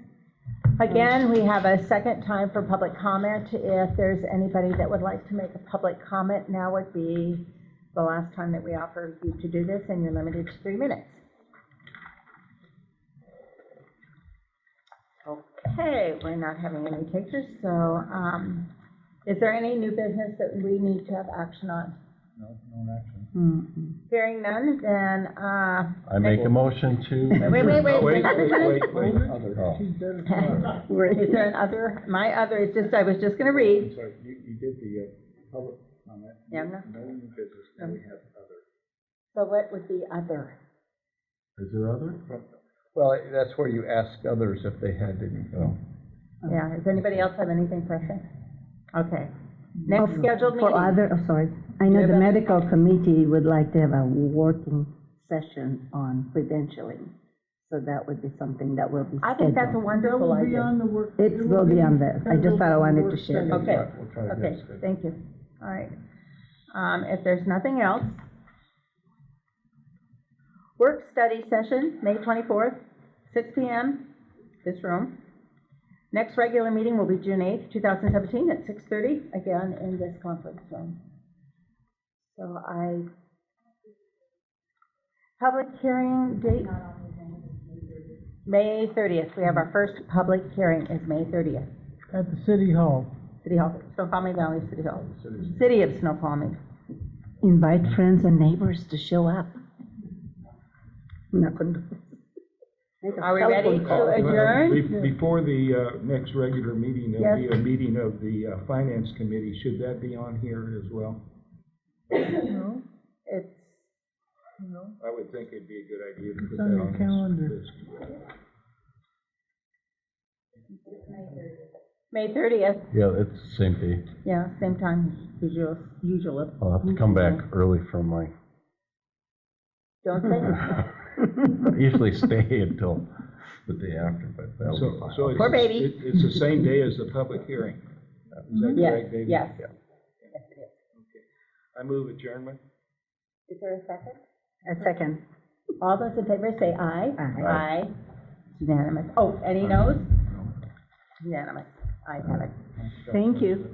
Again, we have a second time for public comment. If there's anybody that would like to make a public comment, now would be the last time that we offer you to do this, and you're limited to 3 minutes. Okay, we're not having any takers, so is there any new business that we need to have action on? No action. Hearing none, then I make a motion to. Wait. Oh. Is there an other? My other is just, I was just going to read. Sorry, you did the public comment. Yeah, no. No new business, now we have other. So what would be other? Is there other? Well, that's where you ask others if they had any. Oh. Yeah, does anybody else have anything pressing? Okay. Next scheduled For meeting. other, oh, sorry, I know the medical committee would like to have a working session on credentialing. So that would be something that will be scheduled. I think that's a That wonderful will be idea. on the work. It will be on this. I just thought I wanted to share Scheduled. that. Okay, We'll try to get okay, it scheduled. thank you. All right. If there's nothing else, work study session, May 24th, 6 p.m., this room. Next regular meeting will be June 8th, 2017 at 6:30, again in this conference room. So public hearing date, May 30th. We have our first public hearing is May 30th. At the city hall. City Hall, Snoqualmie Valley City Hall. City of Snoqualmie. Invite friends and neighbors to show up. I'm not going to. Are we ready to adjourn? Before the next regular meeting, there'll be Yes. a meeting of the Finance Committee. Should that be on here as well? No, It's, no. I would think it'd be a good idea to put It's that on your on calendar. this list. May 30th, Yeah, it's the same day. yeah, same time, usually. I'll have to come back early from my, Don't say it. I usually stay until the day after, but that'll be fine. So it's, Poor baby. it's the same day as the public hearing. Is that Yes, correct, David? yes. Yeah. Yes, it is. Okay. I move adjournment. Is there a second? A second. All those in favor say aye. Aye. Aye. It's unanimous. Oh, any noes? Unanimous. I have it. Thank you.